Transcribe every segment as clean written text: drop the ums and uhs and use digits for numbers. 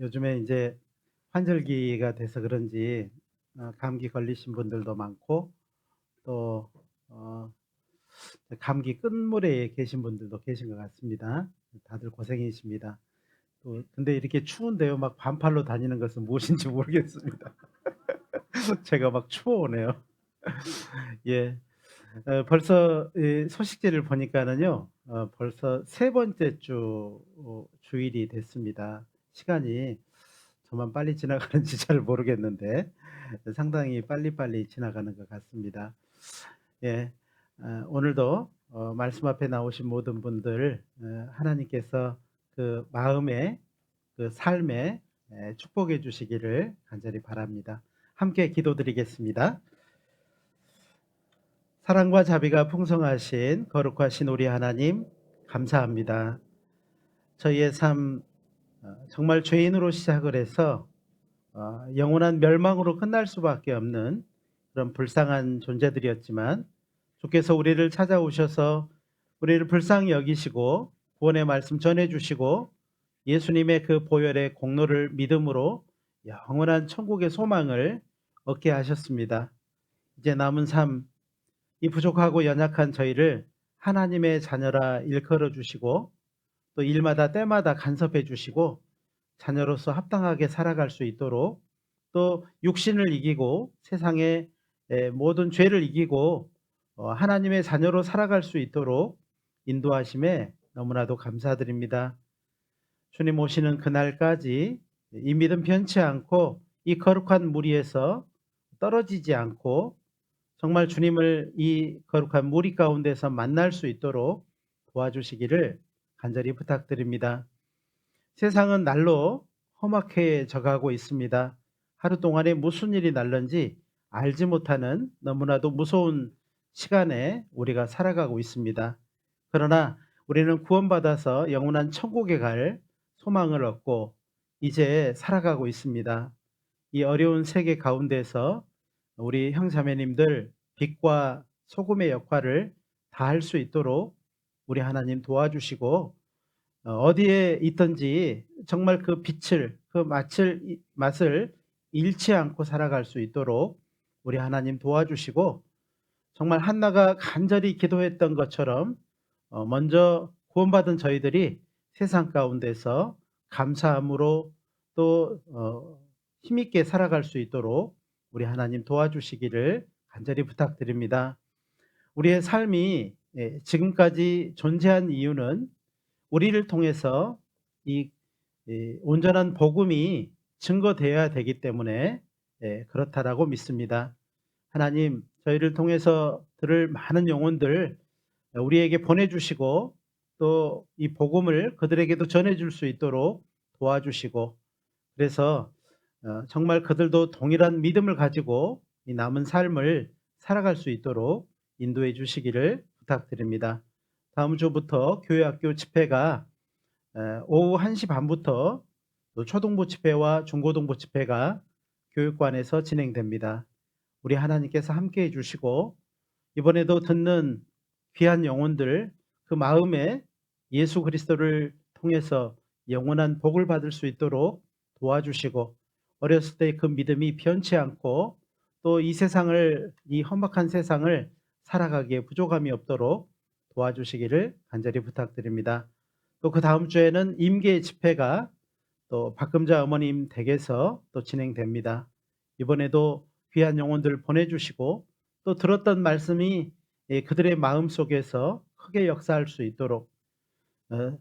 요즘에 이제 환절기가 돼서 그런지 감기 걸리신 분들도 많고 또 어 감기 끝물에 계신 분들도 계신 것 같습니다. 다들 고생이십니다. 또 근데 이렇게 추운데요. 막 반팔로 다니는 것은 무엇인지 모르겠습니다. 제가 막 추워오네요. 예. 벌써 이 소식지를 보니까는요. 벌써 세 번째 주일이 됐습니다. 시간이 저만 빨리 지나가는지 잘 모르겠는데 상당히 빨리빨리 지나가는 것 같습니다. 예. 오늘도 말씀 앞에 나오신 모든 분들 하나님께서 그 마음의 그 삶에 축복해 주시기를 간절히 바랍니다. 함께 기도드리겠습니다. 사랑과 자비가 풍성하신 거룩하신 우리 하나님 감사합니다. 저희의 삶 정말 죄인으로 시작을 해서 영원한 멸망으로 끝날 수밖에 없는 그런 불쌍한 존재들이었지만 주께서 우리를 찾아오셔서 우리를 불쌍히 여기시고 구원의 말씀 전해주시고 예수님의 그 보혈의 공로를 믿음으로 영원한 천국의 소망을 얻게 하셨습니다. 이제 남은 삶, 이 부족하고 연약한 저희를 하나님의 자녀라 일컬어 주시고 또 일마다 때마다 간섭해 주시고 자녀로서 합당하게 살아갈 수 있도록 또 육신을 이기고 세상의 모든 죄를 이기고 하나님의 자녀로 살아갈 수 있도록 인도하심에 너무나도 감사드립니다. 주님 오시는 그날까지 이 믿음 변치 않고 이 거룩한 무리에서 떨어지지 않고 정말 주님을 이 거룩한 무리 가운데서 만날 수 있도록 도와주시기를 간절히 부탁드립니다. 세상은 날로 험악해져 가고 있습니다. 하루 동안에 무슨 일이 날런지 알지 못하는 너무나도 무서운 시간에 우리가 살아가고 있습니다. 그러나 우리는 구원받아서 영원한 천국에 갈 소망을 얻고 이제 살아가고 있습니다. 이 어려운 세계 가운데서 우리 형제자매님들 빛과 소금의 역할을 다할 수 있도록 우리 하나님 도와주시고 어디에 있든지 정말 그 빛을 그 맛을 잃지 않고 살아갈 수 있도록 우리 하나님 도와주시고 정말 한나가 간절히 기도했던 것처럼 먼저 구원받은 저희들이 세상 가운데서 감사함으로 또 힘있게 살아갈 수 있도록 우리 하나님 도와주시기를 간절히 부탁드립니다. 우리의 삶이 지금까지 존재한 이유는 우리를 통해서 이 온전한 복음이 증거되어야 되기 때문에 그렇다라고 믿습니다. 하나님, 저희를 통해서 들을 많은 영혼들 우리에게 보내주시고 또 이 복음을 그들에게도 전해줄 수 있도록 도와주시고 그래서 정말 그들도 동일한 믿음을 가지고 이 남은 삶을 살아갈 수 있도록 인도해 주시기를 부탁드립니다. 다음 주부터 교회학교 집회가 오후 1시 반부터 또 초등부 집회와 중고등부 집회가 교육관에서 진행됩니다. 우리 하나님께서 함께해 주시고 이번에도 듣는 귀한 영혼들 그 마음에 예수 그리스도를 통해서 영원한 복을 받을 수 있도록 도와주시고 어렸을 때 그 믿음이 변치 않고 또 이 세상을 이 험악한 세상을 살아가기에 부족함이 없도록 도와주시기를 간절히 부탁드립니다. 또 그 다음 주에는 임계 집회가 또 박금자 어머님 댁에서 또 진행됩니다. 이번에도 귀한 영혼들 보내주시고 또 들었던 말씀이 그들의 마음 속에서 크게 역사할 수 있도록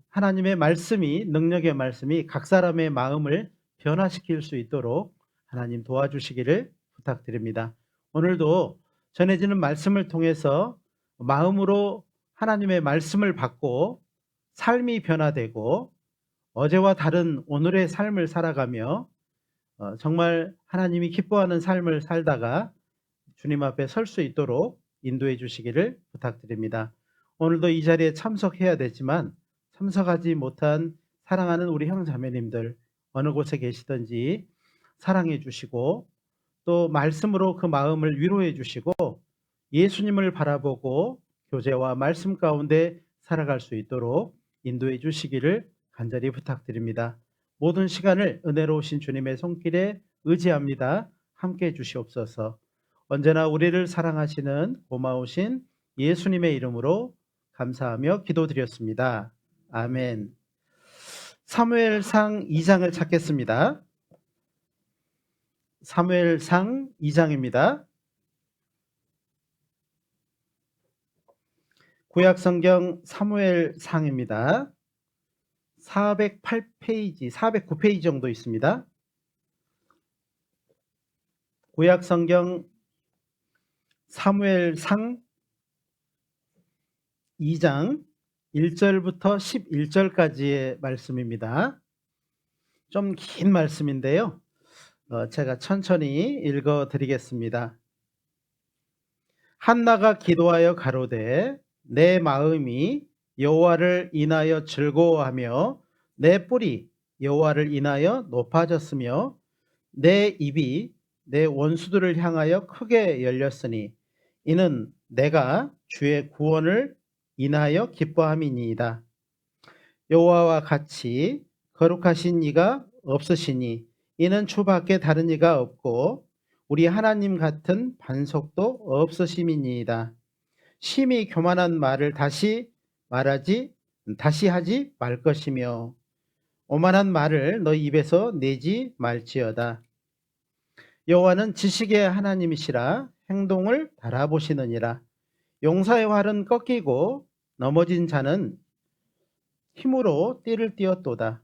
하나님의 말씀이 능력의 말씀이 각 사람의 마음을 변화시킬 수 있도록 하나님 도와주시기를 부탁드립니다. 오늘도 전해지는 말씀을 통해서 마음으로 하나님의 말씀을 받고 삶이 변화되고 어제와 다른 오늘의 삶을 살아가며 정말 하나님이 기뻐하는 삶을 살다가 주님 앞에 설 수 있도록 인도해 주시기를 부탁드립니다. 오늘도 이 자리에 참석해야 되지만 참석하지 못한 사랑하는 우리 형제자매님들 어느 곳에 계시든지 사랑해 주시고 또 말씀으로 그 마음을 위로해 주시고 예수님을 바라보고 교제와 말씀 가운데 살아갈 수 있도록 인도해 주시기를 간절히 부탁드립니다. 모든 시간을 은혜로우신 주님의 손길에 의지합니다. 함께해 주시옵소서. 언제나 우리를 사랑하시는 고마우신 예수님의 이름으로 감사하며 기도드렸습니다. 아멘. 사무엘상 2장을 찾겠습니다. 사무엘상 2장입니다. 구약성경 사무엘상입니다. 408페이지, 409페이지 정도 있습니다. 구약성경 사무엘상 2장 1절부터 11절까지의 말씀입니다. 좀 긴 말씀인데요. 제가 천천히 읽어드리겠습니다. 한나가 기도하여 가로되 내 마음이 여호와를 인하여 즐거워하며 내 뿔이 여호와를 인하여 높아졌으며 내 입이 내 원수들을 향하여 크게 열렸으니 이는 내가 주의 구원을 인하여 기뻐함이니이다. 여호와와 같이 거룩하신 이가 없으시니 이는 주 밖에 다른 이가 없고 우리 하나님 같은 반석도 없으심이니이다. 심히 교만한 말을 다시 하지 말 것이며 오만한 말을 너희 입에서 내지 말지어다. 여호와는 지식의 하나님이시라 행동을 달아보시느니라. 용사의 활은 꺾이고 넘어진 자는 힘으로 띠를 띄었도다.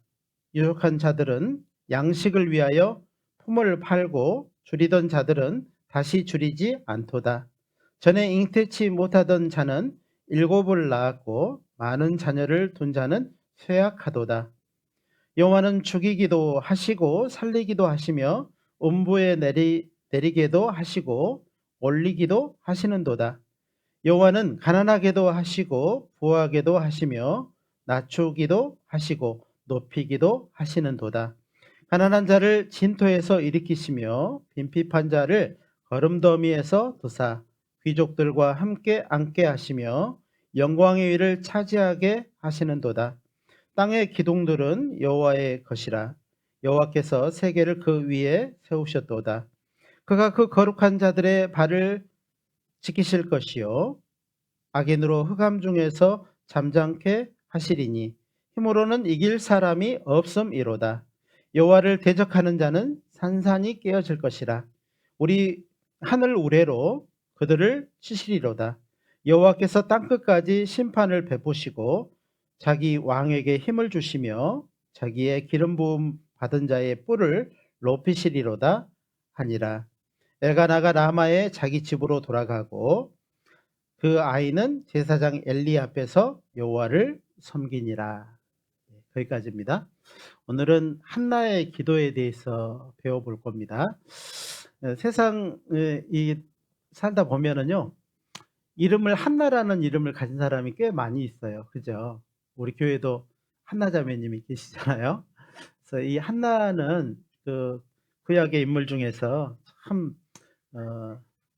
유력한 자들은 양식을 위하여 품을 팔고 줄이던 자들은 다시 줄이지 않도다. 전에 잉태치 못하던 자는 7을 낳았고 많은 자녀를 둔 자는 쇠약하도다. 여호와는 죽이기도 하시고 살리기도 하시며 음부에 내리게도 하시고 올리기도 하시는도다. 여호와는 가난하게도 하시고 부하게도 하시며 낮추기도 하시고 높이기도 하시는도다. 가난한 자를 진토에서 일으키시며 빈핍한 자를 거름더미에서 드사 귀족들과 함께 앉게 하시며 영광의 위를 차지하게 하시는도다. 땅의 기둥들은 여호와의 것이라. 여호와께서 세계를 그 위에 세우셨도다. 그가 그 거룩한 자들의 발을 지키실 것이요 악인으로 흑암 중에서 잠잠케 하시리니 힘으로는 이길 사람이 없음이로다. 여호와를 대적하는 자는 산산이 깨어질 것이라. 우리 하늘 우레로 그들을 치시리로다. 여호와께서 땅끝까지 심판을 베푸시고 자기 왕에게 힘을 주시며 자기의 기름 부음 받은 자의 뿔을 높이시리로다 하니라. 엘가나가 라마에 자기 집으로 돌아가고 그 아이는 제사장 엘리 앞에서 여호와를 섬기니라. 거기까지입니다. 오늘은 한나의 기도에 대해서 배워볼 겁니다. 세상에 살다 보면은요, 이름을 한나라는 이름을 가진 사람이 꽤 많이 있어요. 그죠? 우리 교회도 한나 자매님이 계시잖아요. 그래서 이 한나는 그 구약의 인물 중에서 참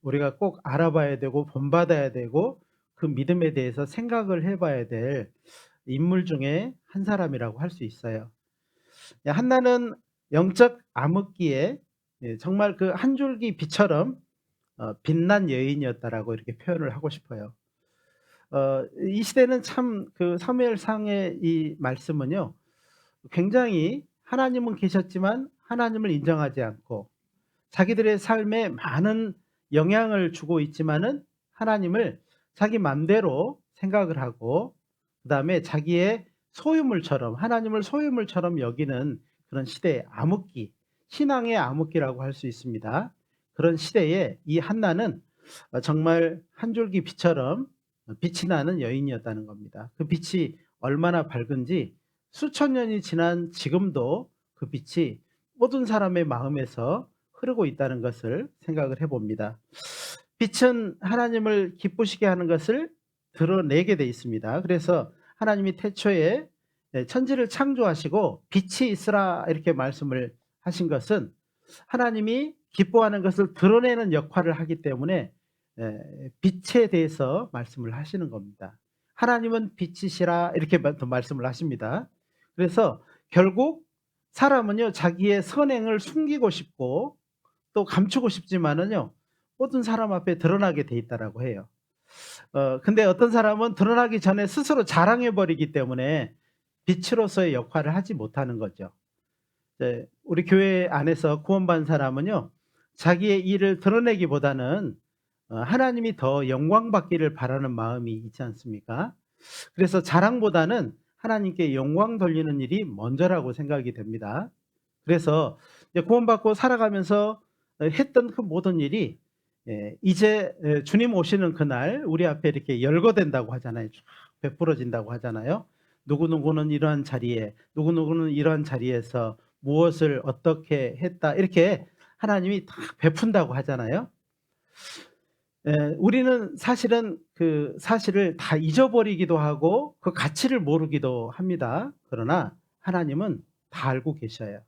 우리가 꼭 알아봐야 되고 본받아야 되고 그 믿음에 대해서 생각을 해봐야 될 인물 중에 한 사람이라고 할 수 있어요. 한나는 영적 암흑기에 정말 그 한 줄기 빛처럼 빛난 여인이었다라고 이렇게 표현을 하고 싶어요. 이 시대는 참 그 사무엘상의 이 말씀은요, 굉장히 하나님은 계셨지만 하나님을 인정하지 않고 자기들의 삶에 많은 영향을 주고 있지만은 하나님을 자기 맘대로 생각을 하고 그다음에 자기의 소유물처럼 하나님을 소유물처럼 여기는 그런 시대의 암흑기, 신앙의 암흑기라고 할 수 있습니다. 그런 시대에 이 한나는 정말 한 줄기 빛처럼 빛이 나는 여인이었다는 겁니다. 그 빛이 얼마나 밝은지 수천 년이 지난 지금도 그 빛이 모든 사람의 마음에서 흐르고 있다는 것을 생각을 해봅니다. 빛은 하나님을 기쁘시게 하는 것을 드러내게 돼 있습니다. 그래서 하나님이 태초에 천지를 창조하시고 빛이 있으라 이렇게 말씀을 하신 것은 하나님이 기뻐하는 것을 드러내는 역할을 하기 때문에 빛에 대해서 말씀을 하시는 겁니다. 하나님은 빛이시라 이렇게 말씀을 하십니다. 그래서 결국 사람은요, 자기의 선행을 숨기고 싶고 또 감추고 싶지만은요, 모든 사람 앞에 드러나게 돼 있다라고 해요. 근데 어떤 사람은 드러나기 전에 스스로 자랑해 버리기 때문에 빛으로서의 역할을 하지 못하는 거죠. 우리 교회 안에서 구원받은 사람은요, 자기의 일을 드러내기보다는 하나님이 더 영광받기를 바라는 마음이 있지 않습니까? 그래서 자랑보다는 하나님께 영광 돌리는 일이 먼저라고 생각이 됩니다. 그래서 이제 구원받고 살아가면서 했던 그 모든 일이 이제 주님 오시는 그날 우리 앞에 이렇게 열거된다고 하잖아요. 쫙 베풀어진다고 하잖아요. 누구누구는 이러한 자리에, 누구누구는 이러한 자리에서 무엇을 어떻게 했다, 이렇게 하나님이 다 베푼다고 하잖아요. 우리는 사실은 그 사실을 다 잊어버리기도 하고 그 가치를 모르기도 합니다. 그러나 하나님은 다 알고 계셔요.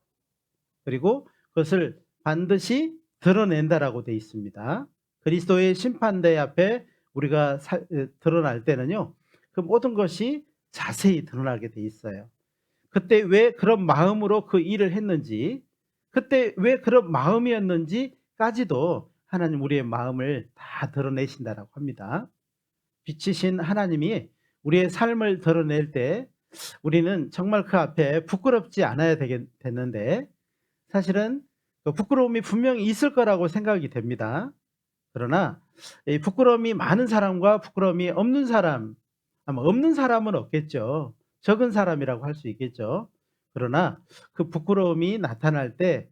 그리고 그것을 반드시 드러낸다라고 되어 있습니다. 그리스도의 심판대 앞에 우리가 드러날 때는요, 그 모든 것이 자세히 드러나게 돼 있어요. 그때 왜 그런 마음으로 그 일을 했는지, 그때 왜 그런 마음이었는지까지도 하나님 우리의 마음을 다 드러내신다라고 합니다. 빛이신 하나님이 우리의 삶을 드러낼 때 우리는 정말 그 앞에 부끄럽지 않아야 되는데, 사실은 그 부끄러움이 분명히 있을 거라고 생각이 됩니다. 그러나 이 부끄러움이 많은 사람과 부끄러움이 없는 사람, 아마 없는 사람은 없겠죠. 적은 사람이라고 할 수 있겠죠. 그러나 그 부끄러움이 나타날 때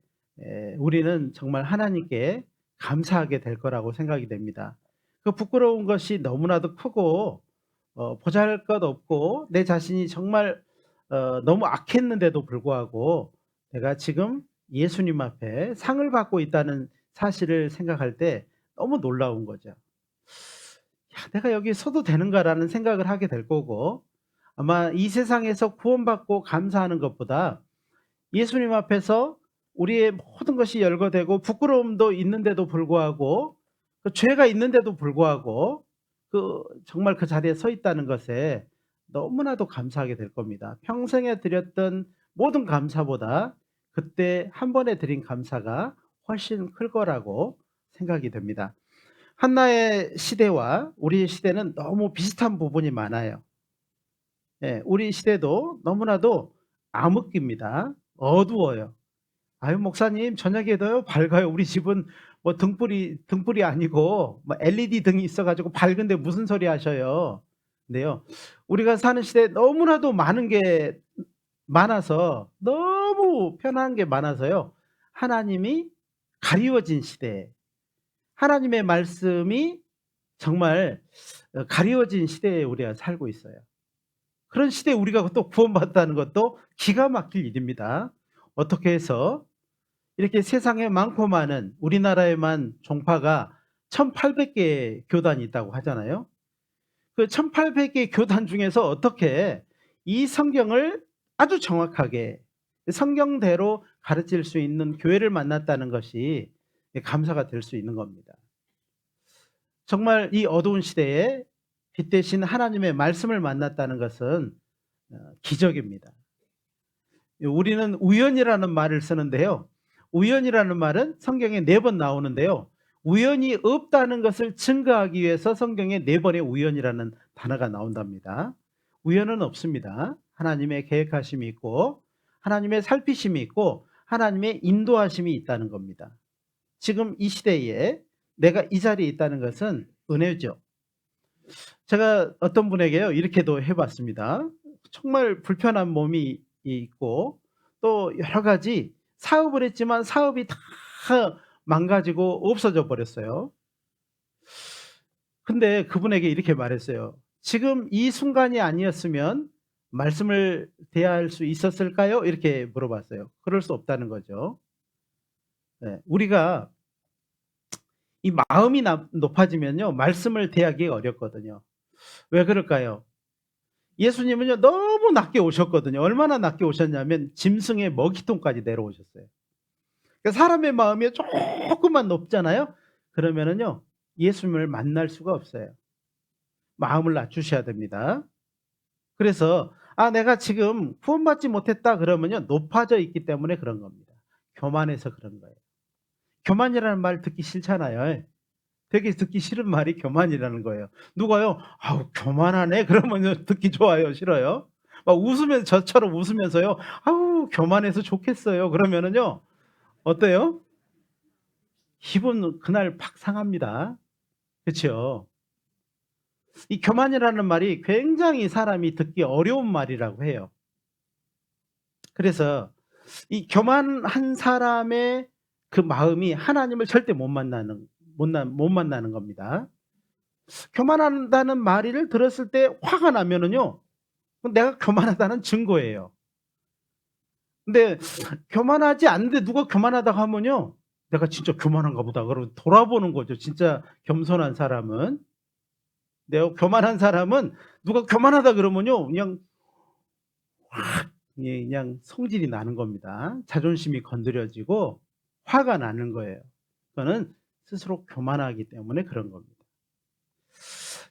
우리는 정말 하나님께 감사하게 될 거라고 생각이 됩니다. 그 부끄러운 것이 너무나도 크고 보잘것없고 내 자신이 정말 너무 악했는데도 불구하고 내가 지금 예수님 앞에 상을 받고 있다는 사실을 생각할 때 너무 놀라운 거죠. 야, 내가 여기 서도 되는가라는 생각을 하게 될 거고, 아마 이 세상에서 구원받고 감사하는 것보다 예수님 앞에서 우리의 모든 것이 열거되고 부끄러움도 있는데도 불구하고 그 죄가 있는데도 불구하고 정말 그 자리에 서 있다는 것에 너무나도 감사하게 될 겁니다. 평생에 드렸던 모든 감사보다 그때 한 번에 드린 감사가 훨씬 클 거라고 생각이 됩니다. 한나의 시대와 우리의 시대는 너무 비슷한 부분이 많아요. 우리 시대도 너무나도 암흑기입니다. 어두워요. 아유, 목사님, 저녁에도요, 밝아요. 우리 집은 뭐 등불이 아니고, 뭐 LED 등이 있어가지고 밝은데 무슨 소리 하셔요. 근데요, 우리가 사는 시대에 너무나도 많은 게 많아서, 너무 편한 게 많아서요, 하나님이 가리워진 시대, 하나님의 말씀이 정말 가리워진 시대에 우리가 살고 있어요. 그런 시대에 우리가 또 구원받았다는 것도 기가 막힐 일입니다. 어떻게 해서 이렇게 세상에 많고 많은 우리나라에만 종파가 1800개의 교단이 있다고 하잖아요. 그 1800개의 교단 중에서 어떻게 이 성경을 아주 정확하게 성경대로 가르칠 수 있는 교회를 만났다는 것이 감사가 될 수 있는 겁니다. 정말 이 어두운 시대에 빛 대신 하나님의 말씀을 만났다는 것은 기적입니다. 우리는 우연이라는 말을 쓰는데요. 우연이라는 말은 성경에 4번 나오는데요. 우연이 없다는 것을 증거하기 위해서 성경에 4번의 우연이라는 단어가 나온답니다. 우연은 없습니다. 하나님의 계획하심이 있고 하나님의 살피심이 있고 하나님의 인도하심이 있다는 겁니다. 지금 이 시대에 내가 이 자리에 있다는 것은 은혜죠. 제가 어떤 분에게요, 이렇게도 해봤습니다. 정말 불편한 몸이 있고 또 여러 가지 사업을 했지만 사업이 다 망가지고 없어져 버렸어요. 근데 그분에게 이렇게 말했어요. 지금 이 순간이 아니었으면 말씀을 대할 수 있었을까요? 이렇게 물어봤어요. 그럴 수 없다는 거죠. 우리가 이 마음이 높아지면요, 말씀을 대하기 어렵거든요. 왜 그럴까요? 예수님은요, 너무 낮게 오셨거든요. 얼마나 낮게 오셨냐면 짐승의 먹이통까지 내려오셨어요. 그러니까 사람의 마음이 조금만 높잖아요. 그러면은요, 예수님을 만날 수가 없어요. 마음을 낮추셔야 됩니다. 그래서 내가 지금 구원받지 못했다 그러면요, 높아져 있기 때문에 그런 겁니다. 교만해서 그런 거예요. 교만이라는 말 듣기 싫잖아요. 되게 듣기 싫은 말이 교만이라는 거예요. 누가요? "아우 교만하네." 그러면요 듣기 좋아요, 싫어요? 막 웃으면서, 저처럼 웃으면서요. "아우 교만해서 좋겠어요." 그러면은요 어때요? 기분 그날 팍 상합니다. 그쵸? 이 교만이라는 말이 굉장히 사람이 듣기 어려운 말이라고 해요. 그래서 이 교만한 사람의 그 마음이 하나님을 절대 못 만나는 겁니다. 교만한다는 말을 들었을 때 화가 나면은요, 내가 교만하다는 증거예요. 근데 교만하지 않는데 누가 교만하다고 하면요, '내가 진짜 교만한가 보다.' 그러고 돌아보는 거죠, 진짜 겸손한 사람은. 내가 교만한 사람은 누가 교만하다 그러면요, 그냥 예, 그냥 성질이 나는 겁니다. 자존심이 건드려지고 화가 나는 거예요. 그거는 스스로 교만하기 때문에 그런 겁니다.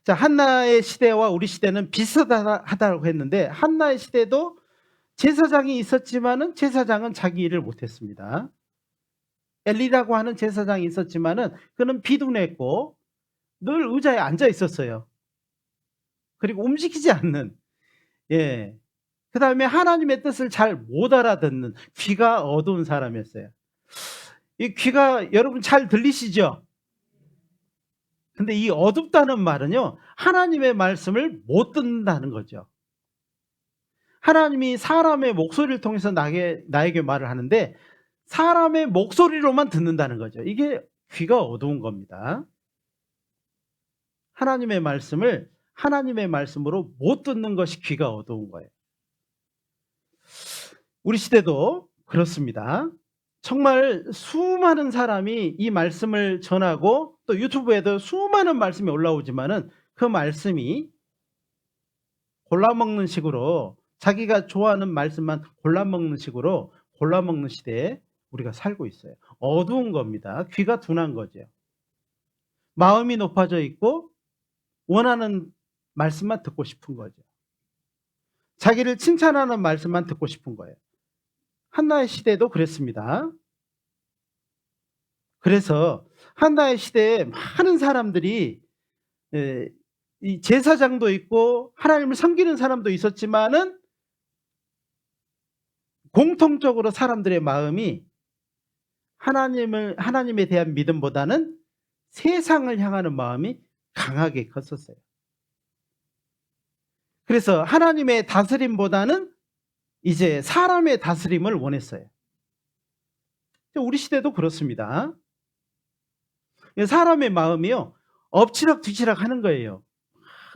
자, 한나의 시대와 우리 시대는 비슷하다고 했는데, 한나의 시대도 제사장이 있었지만은 제사장은 자기 일을 못했습니다. 엘리라고 하는 제사장이 있었지만은 그는 비둔했고 늘 의자에 앉아 있었어요. 그리고 움직이지 않는, 예. 그다음에 하나님의 뜻을 잘 못 알아듣는 귀가 어두운 사람이었어요. 이 귀가 여러분 잘 들리시죠? 근데 이 어둡다는 말은요, 하나님의 말씀을 못 듣는다는 거죠. 하나님이 사람의 목소리를 통해서 나에게 말을 하는데 사람의 목소리로만 듣는다는 거죠. 이게 귀가 어두운 겁니다. 하나님의 말씀을 하나님의 말씀으로 못 듣는 것이 귀가 어두운 거예요. 우리 시대도 그렇습니다. 정말 수많은 사람이 이 말씀을 전하고 또 유튜브에도 수많은 말씀이 올라오지만은 그 말씀이 골라먹는 식으로, 자기가 좋아하는 말씀만 골라먹는 식으로 골라먹는 시대에 우리가 살고 있어요. 어두운 겁니다. 귀가 둔한 거죠. 마음이 높아져 있고 원하는 말씀만 듣고 싶은 거죠. 자기를 칭찬하는 말씀만 듣고 싶은 거예요. 한나의 시대도 그랬습니다. 그래서 한나의 시대에 많은 사람들이, 이 제사장도 있고 하나님을 섬기는 사람도 있었지만은 공통적으로 사람들의 마음이 하나님에 대한 믿음보다는 세상을 향하는 마음이 강하게 컸었어요. 그래서 하나님의 다스림보다는 이제 사람의 다스림을 원했어요. 우리 시대도 그렇습니다. 사람의 마음이요, 엎치락뒤치락 하는 거예요.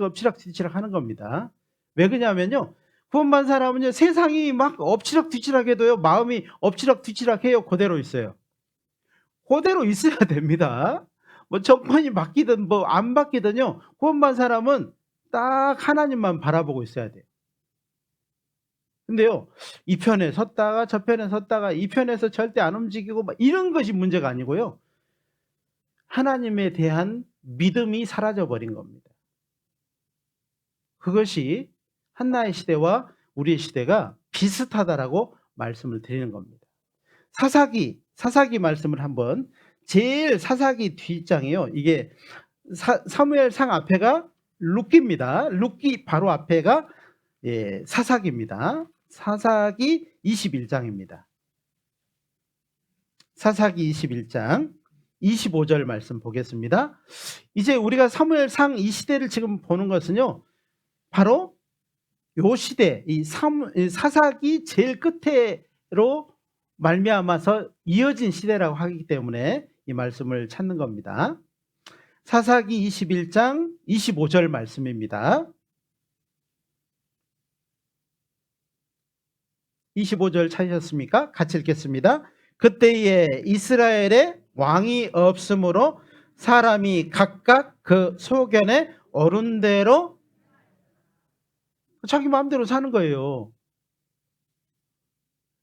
엎치락뒤치락 하는 겁니다. 왜 그러냐면요, 구원받은 사람은요, 세상이 막 엎치락뒤치락 해도요, 마음이 엎치락뒤치락 해요. 그대로 있어요. 그대로 있어야 됩니다. 뭐 정권이 바뀌든 뭐 안 바뀌든요, 구원받은 사람은 딱 하나님만 바라보고 있어야 돼요. 근데요, 이 편에 섰다가 저 편에 섰다가 이 편에서 절대 안 움직이고 막 이런 것이 문제가 아니고요, 하나님에 대한 믿음이 사라져 버린 겁니다. 그것이 한나의 시대와 우리의 시대가 비슷하다라고 말씀을 드리는 겁니다. 사사기 말씀을 한번, 제일 사사기 뒷장이요, 이게 사무엘상 앞에가 룻기입니다. 룻기 바로 앞에가 사사기입니다. 사사기 21장입니다. 사사기 21장 25절 말씀 보겠습니다. 이제 우리가 사무엘상 이 시대를 지금 보는 것은요, 바로 요 시대, 이 사사기 제일 끝으로 말미암아서 이어진 시대라고 하기 때문에 이 말씀을 찾는 겁니다. 사사기 21장 25절 말씀입니다. 25절 찾으셨습니까? 같이 읽겠습니다. 그때에 이스라엘에 왕이 없으므로 사람이 각각 그 소견에 오른 대로 자기 마음대로 사는 거예요.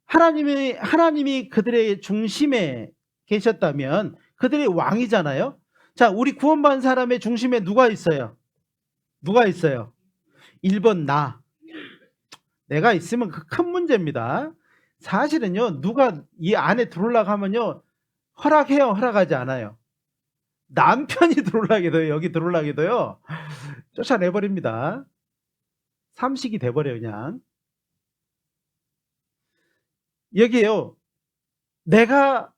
하나님이 그들의 중심에 계셨다면 그들의 왕이잖아요. 자, 우리 구원받은 사람의 중심에 누가 있어요? 누가 있어요? 1번 나. 내가 있으면 그 큰 문제입니다. 사실은요, 누가 이 안에 들어오려고 하면요, 허락해요, 허락하지 않아요. 남편이 들어오려고 해도요, 여기 들어오려고 해도요, 쫓아내버립니다. 삼식이 돼버려요, 그냥. 여기에요, 내가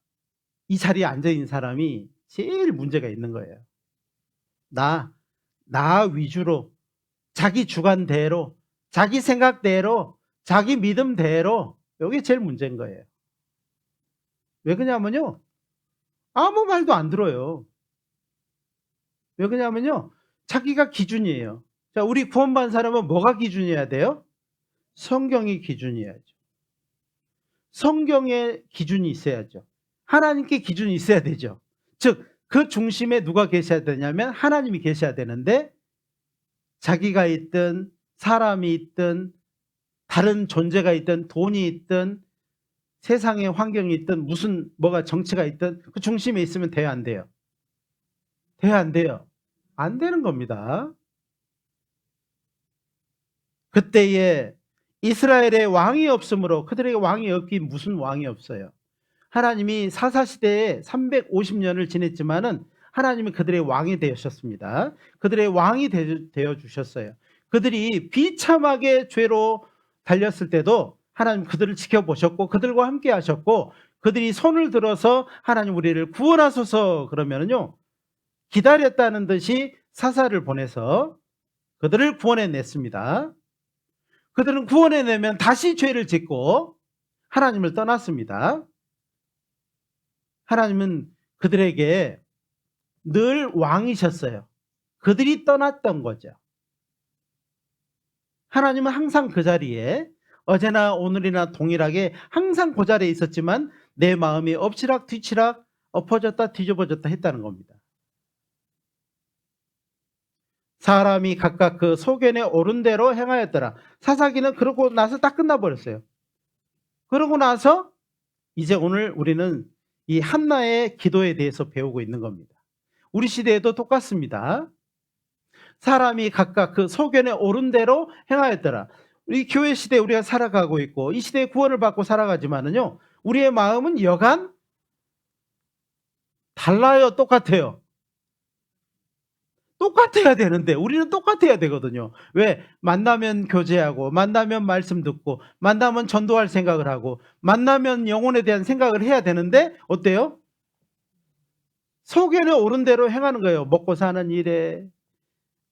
이 자리에 앉아있는 사람이 제일 문제가 있는 거예요. 나 위주로, 자기 주관대로, 자기 생각대로, 자기 믿음대로, 이게 제일 문제인 거예요. 왜 그러냐면요, 아무 말도 안 들어요. 왜 그러냐면요, 자기가 기준이에요. 자, 우리 구원받은 사람은 뭐가 기준이어야 돼요? 성경이 기준이어야죠. 성경의 기준이 있어야죠. 하나님께 기준이 있어야 되죠. 즉, 그 중심에 누가 계셔야 되냐면 하나님이 계셔야 되는데, 자기가 있든 사람이 있든 다른 존재가 있든 돈이 있든 세상의 환경이 있든 무슨 뭐가 정치가 있든 그 중심에 있으면 돼요, 안 돼요? 돼요, 안 돼요? 안 되는 겁니다. 그때에 이스라엘의 왕이 없으므로, 그들에게 왕이 없긴 무슨 왕이 없어요. 하나님이 사사시대에 350년을 지냈지만은 하나님은 그들의 왕이 되셨습니다. 그들의 왕이 되어 주셨어요. 그들이 비참하게 죄로 달렸을 때도 하나님 그들을 지켜보셨고 그들과 함께 하셨고, 그들이 손을 들어서 하나님 우리를 구원하소서 그러면은요, 기다렸다는 듯이 사사를 보내서 그들을 구원해냈습니다. 그들은 구원해내면 다시 죄를 짓고 하나님을 떠났습니다. 하나님은 그들에게 늘 왕이셨어요. 그들이 떠났던 거죠. 하나님은 항상 그 자리에 어제나 오늘이나 동일하게 항상 그 자리에 있었지만 내 마음이 엎치락 뒤치락 엎어졌다 뒤집어졌다 했다는 겁니다. 사람이 각각 그 소견에 오른 대로 행하였더라. 사사기는 그러고 나서 딱 끝나버렸어요. 그러고 나서 이제 오늘 우리는 이 한나의 기도에 대해서 배우고 있는 겁니다. 우리 시대에도 똑같습니다. 사람이 각각 그 소견에 오른 대로 행하였더라. 우리 교회 시대에 우리가 살아가고 있고 이 시대에 구원을 받고 살아가지만은요, 우리의 마음은 여간 달라요, 똑같아요. 똑같아야 되는데 우리는 똑같아야 되거든요. 왜? 만나면 교제하고 만나면 말씀 듣고 만나면 전도할 생각을 하고 만나면 영혼에 대한 생각을 해야 되는데 어때요? 소견에 오른 대로 행하는 거예요. 먹고 사는 일에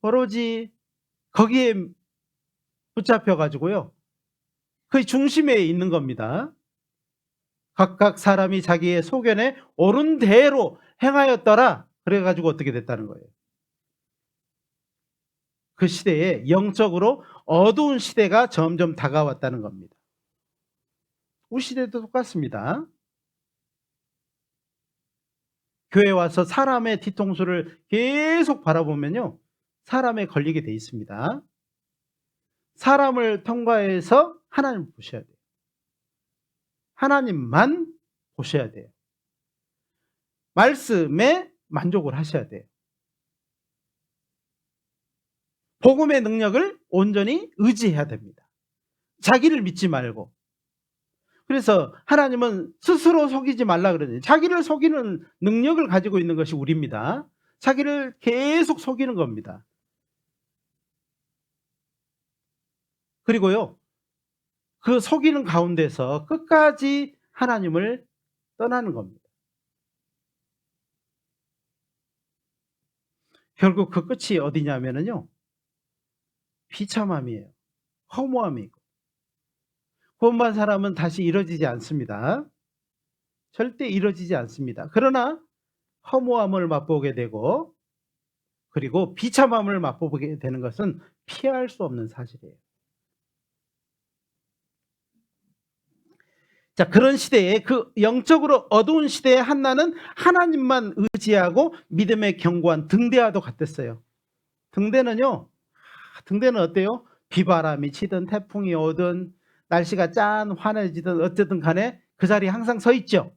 오로지 거기에 붙잡혀 가지고요, 그 중심에 있는 겁니다. 각각 사람이 자기의 소견에 오른 대로 행하였더라. 그래가지고 어떻게 됐다는 거예요? 그 시대에 영적으로 어두운 시대가 점점 다가왔다는 겁니다. 우리 시대도 똑같습니다. 교회 와서 사람의 뒤통수를 계속 바라보면요, 사람에 걸리게 돼 있습니다. 사람을 통과해서 하나님을 보셔야 돼요. 하나님만 보셔야 돼요. 말씀에 만족을 하셔야 돼요. 복음의 능력을 온전히 의지해야 됩니다. 자기를 믿지 말고. 그래서 하나님은 스스로 속이지 말라 그러잖아요. 자기를 속이는 능력을 가지고 있는 것이 우리입니다. 자기를 계속 속이는 겁니다. 그리고요, 그 속이는 가운데서 끝까지 하나님을 떠나는 겁니다. 결국 그 끝이 어디냐면요, 비참함이에요. 허무함이고. 구원받은 사람은 다시 이루어지지 않습니다. 절대 이루어지지 않습니다. 그러나 허무함을 맛보게 되고 그리고 비참함을 맛보게 되는 것은 피할 수 없는 사실이에요. 자, 그런 시대에, 그 영적으로 어두운 시대에 한나는 하나님만 의지하고 믿음의 견고한 등대와도 같았어요. 등대는요, 등대는 어때요? 비바람이 치든 태풍이 오든 날씨가 짠 환해지든 어쨌든 간에 그 자리에 항상 서 있죠.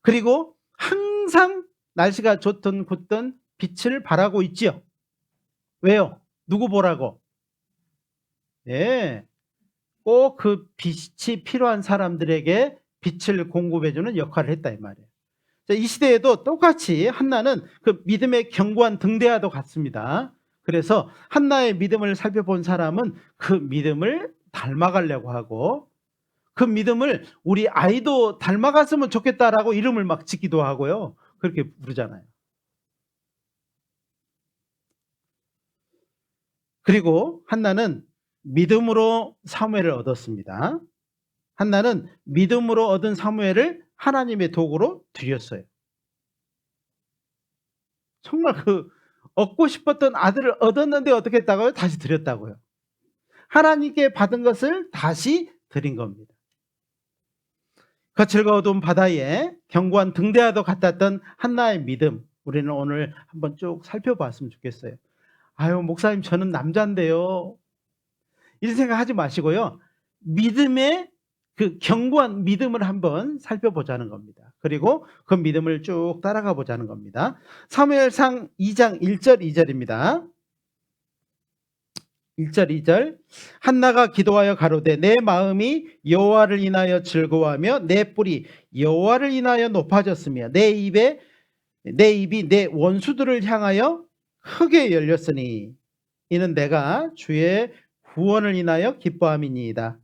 그리고 항상 날씨가 좋든 굳든 빛을 발하고 있죠. 왜요? 누구 보라고? 네, 꼭 그 빛이 필요한 사람들에게 빛을 공급해주는 역할을 했다 이 말이에요. 이 시대에도 똑같이 한나는 그 믿음의 견고한 등대와도 같습니다. 그래서 한나의 믿음을 살펴본 사람은 그 믿음을 닮아가려고 하고, 그 믿음을 우리 아이도 닮아갔으면 좋겠다라고 이름을 막 짓기도 하고요. 그렇게 부르잖아요. 그리고 한나는 믿음으로 사무엘을 얻었습니다. 한나는 믿음으로 얻은 사무엘을 하나님의 도구로 드렸어요. 정말 그 얻고 싶었던 아들을 얻었는데 어떻게 했다고요? 다시 드렸다고요. 하나님께 받은 것을 다시 드린 겁니다. 거칠고 어두운 바다에 견고한 등대와도 같았던 한나의 믿음, 우리는 오늘 한번 쭉 살펴봤으면 좋겠어요. 아유, 목사님 저는 남자인데요, 이런 생각하지 마시고요. 믿음의 그 견고한 믿음을 한번 살펴보자는 겁니다. 그리고 그 믿음을 쭉 따라가 보자는 겁니다. 사무엘상 2장 1절 2절입니다. 1절 2절. 한나가 기도하여 가로되 내 마음이 여호와를 인하여 즐거워하며 내 뿔이 여호와를 인하여 높아졌으며 내 입이 내 원수들을 향하여 크게 열렸으니 이는 내가 주의 구원을 인하여 기뻐함이니이다.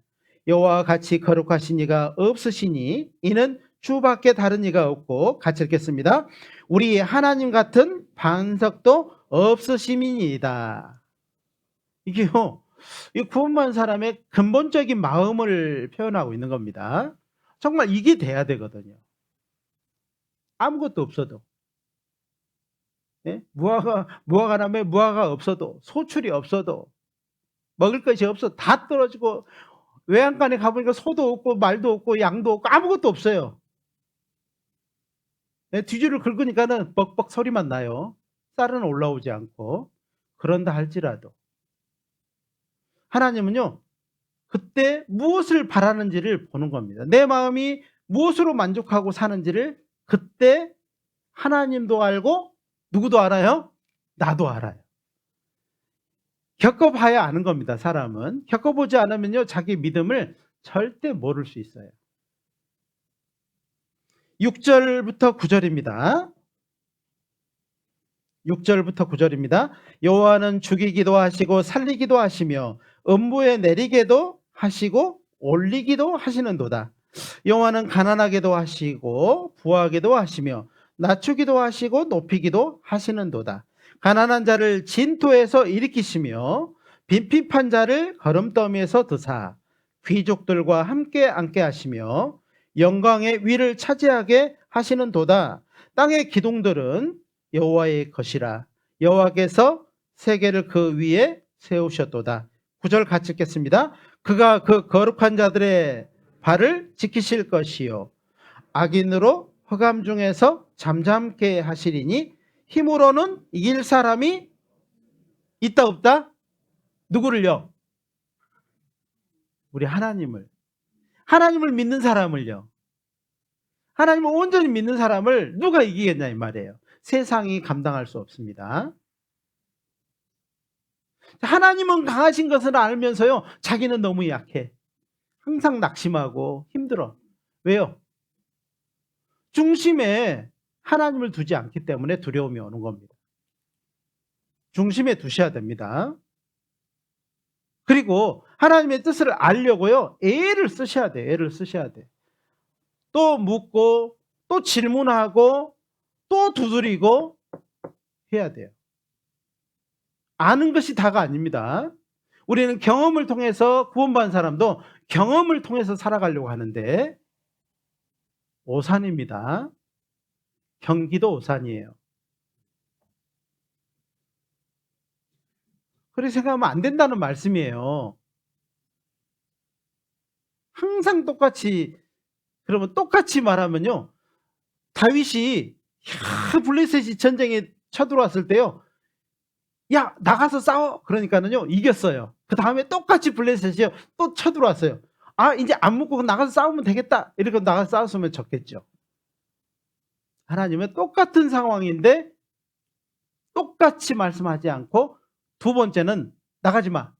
여호와와 같이 거룩하신 이가 없으시니 이는 주밖에 다른 이가 없고, 같이 읽겠습니다. 우리 하나님 같은 반석도 없으심이니이다. 이게요, 이 구원받은 사람의 근본적인 마음을 표현하고 있는 겁니다. 정말 이게 돼야 되거든요. 아무것도 없어도, 예? 무화과나무에 무화과가 없어도, 소출이 없어도, 먹을 것이 없어 다 떨어지고, 외양간에 가보니까 소도 없고 말도 없고 양도 없고 아무것도 없어요. 예? 뒤줄을 긁으니까는 뻑뻑 소리만 나요. 쌀은 올라오지 않고. 그런다 할지라도 하나님은요, 그때 무엇을 바라는지를 보는 겁니다. 내 마음이 무엇으로 만족하고 사는지를 그때 하나님도 알고 누구도 알아요? 나도 알아요. 겪어봐야 아는 겁니다. 사람은 겪어보지 않으면요, 자기 믿음을 절대 모를 수 있어요. 6절부터 9절입니다. 6절부터 9절입니다. 여호와는 죽이기도 하시고 살리기도 하시며 음부에 내리게도 하시고 올리기도 하시는도다. 여호와는 가난하게도 하시고 부하게도 하시며 낮추기도 하시고 높이기도 하시는도다. 가난한 자를 진토에서 일으키시며 빈핍한 자를 거름더미에서 드사 귀족들과 함께 앉게 하시며 영광의 위를 차지하게 하시는도다. 땅의 기둥들은 여호와의 것이라. 여호와께서 세계를 그 위에 세우셨도다. 9절 같이 읽겠습니다. 그가 그 거룩한 자들의 발을 지키실 것이요 악인으로 흑암 중에서 잠잠케 하시리니 힘으로는 이길 사람이 있다 없다? 누구를요? 우리 하나님을 믿는 사람을요. 하나님을 온전히 믿는 사람을 누가 이기겠냐 이 말이에요. 세상이 감당할 수 없습니다. 하나님은 강하신 것을 알면서요, 자기는 너무 약해. 항상 낙심하고 힘들어. 왜요? 중심에 하나님을 두지 않기 때문에 두려움이 오는 겁니다. 중심에 두셔야 됩니다. 그리고 하나님의 뜻을 알려고요, 애를 쓰셔야 돼요. 애를 쓰셔야 돼요. 또 묻고 또 질문하고 또 두드리고 해야 돼요. 아는 것이 다가 아닙니다. 우리는 경험을 통해서 구원받은 사람도 경험을 통해서 살아가려고 하는데 오산입니다. 경기도 오산이에요. 그렇게 생각하면 안 된다는 말씀이에요. 항상 똑같이, 그러면 똑같이 말하면요, 다윗이 블레셋이 전쟁에 쳐들어왔을 때요, 야 나가서 싸워 그러니까는요 이겼어요. 그 다음에 똑같이 블레셋이요 또 쳐들어왔어요. 아 이제 안 묻고 나가서 싸우면 되겠다 이렇게 나가서 싸웠으면 졌겠죠. 하나님은 똑같은 상황인데 똑같이 말씀하지 않고 두 번째는 나가지 마.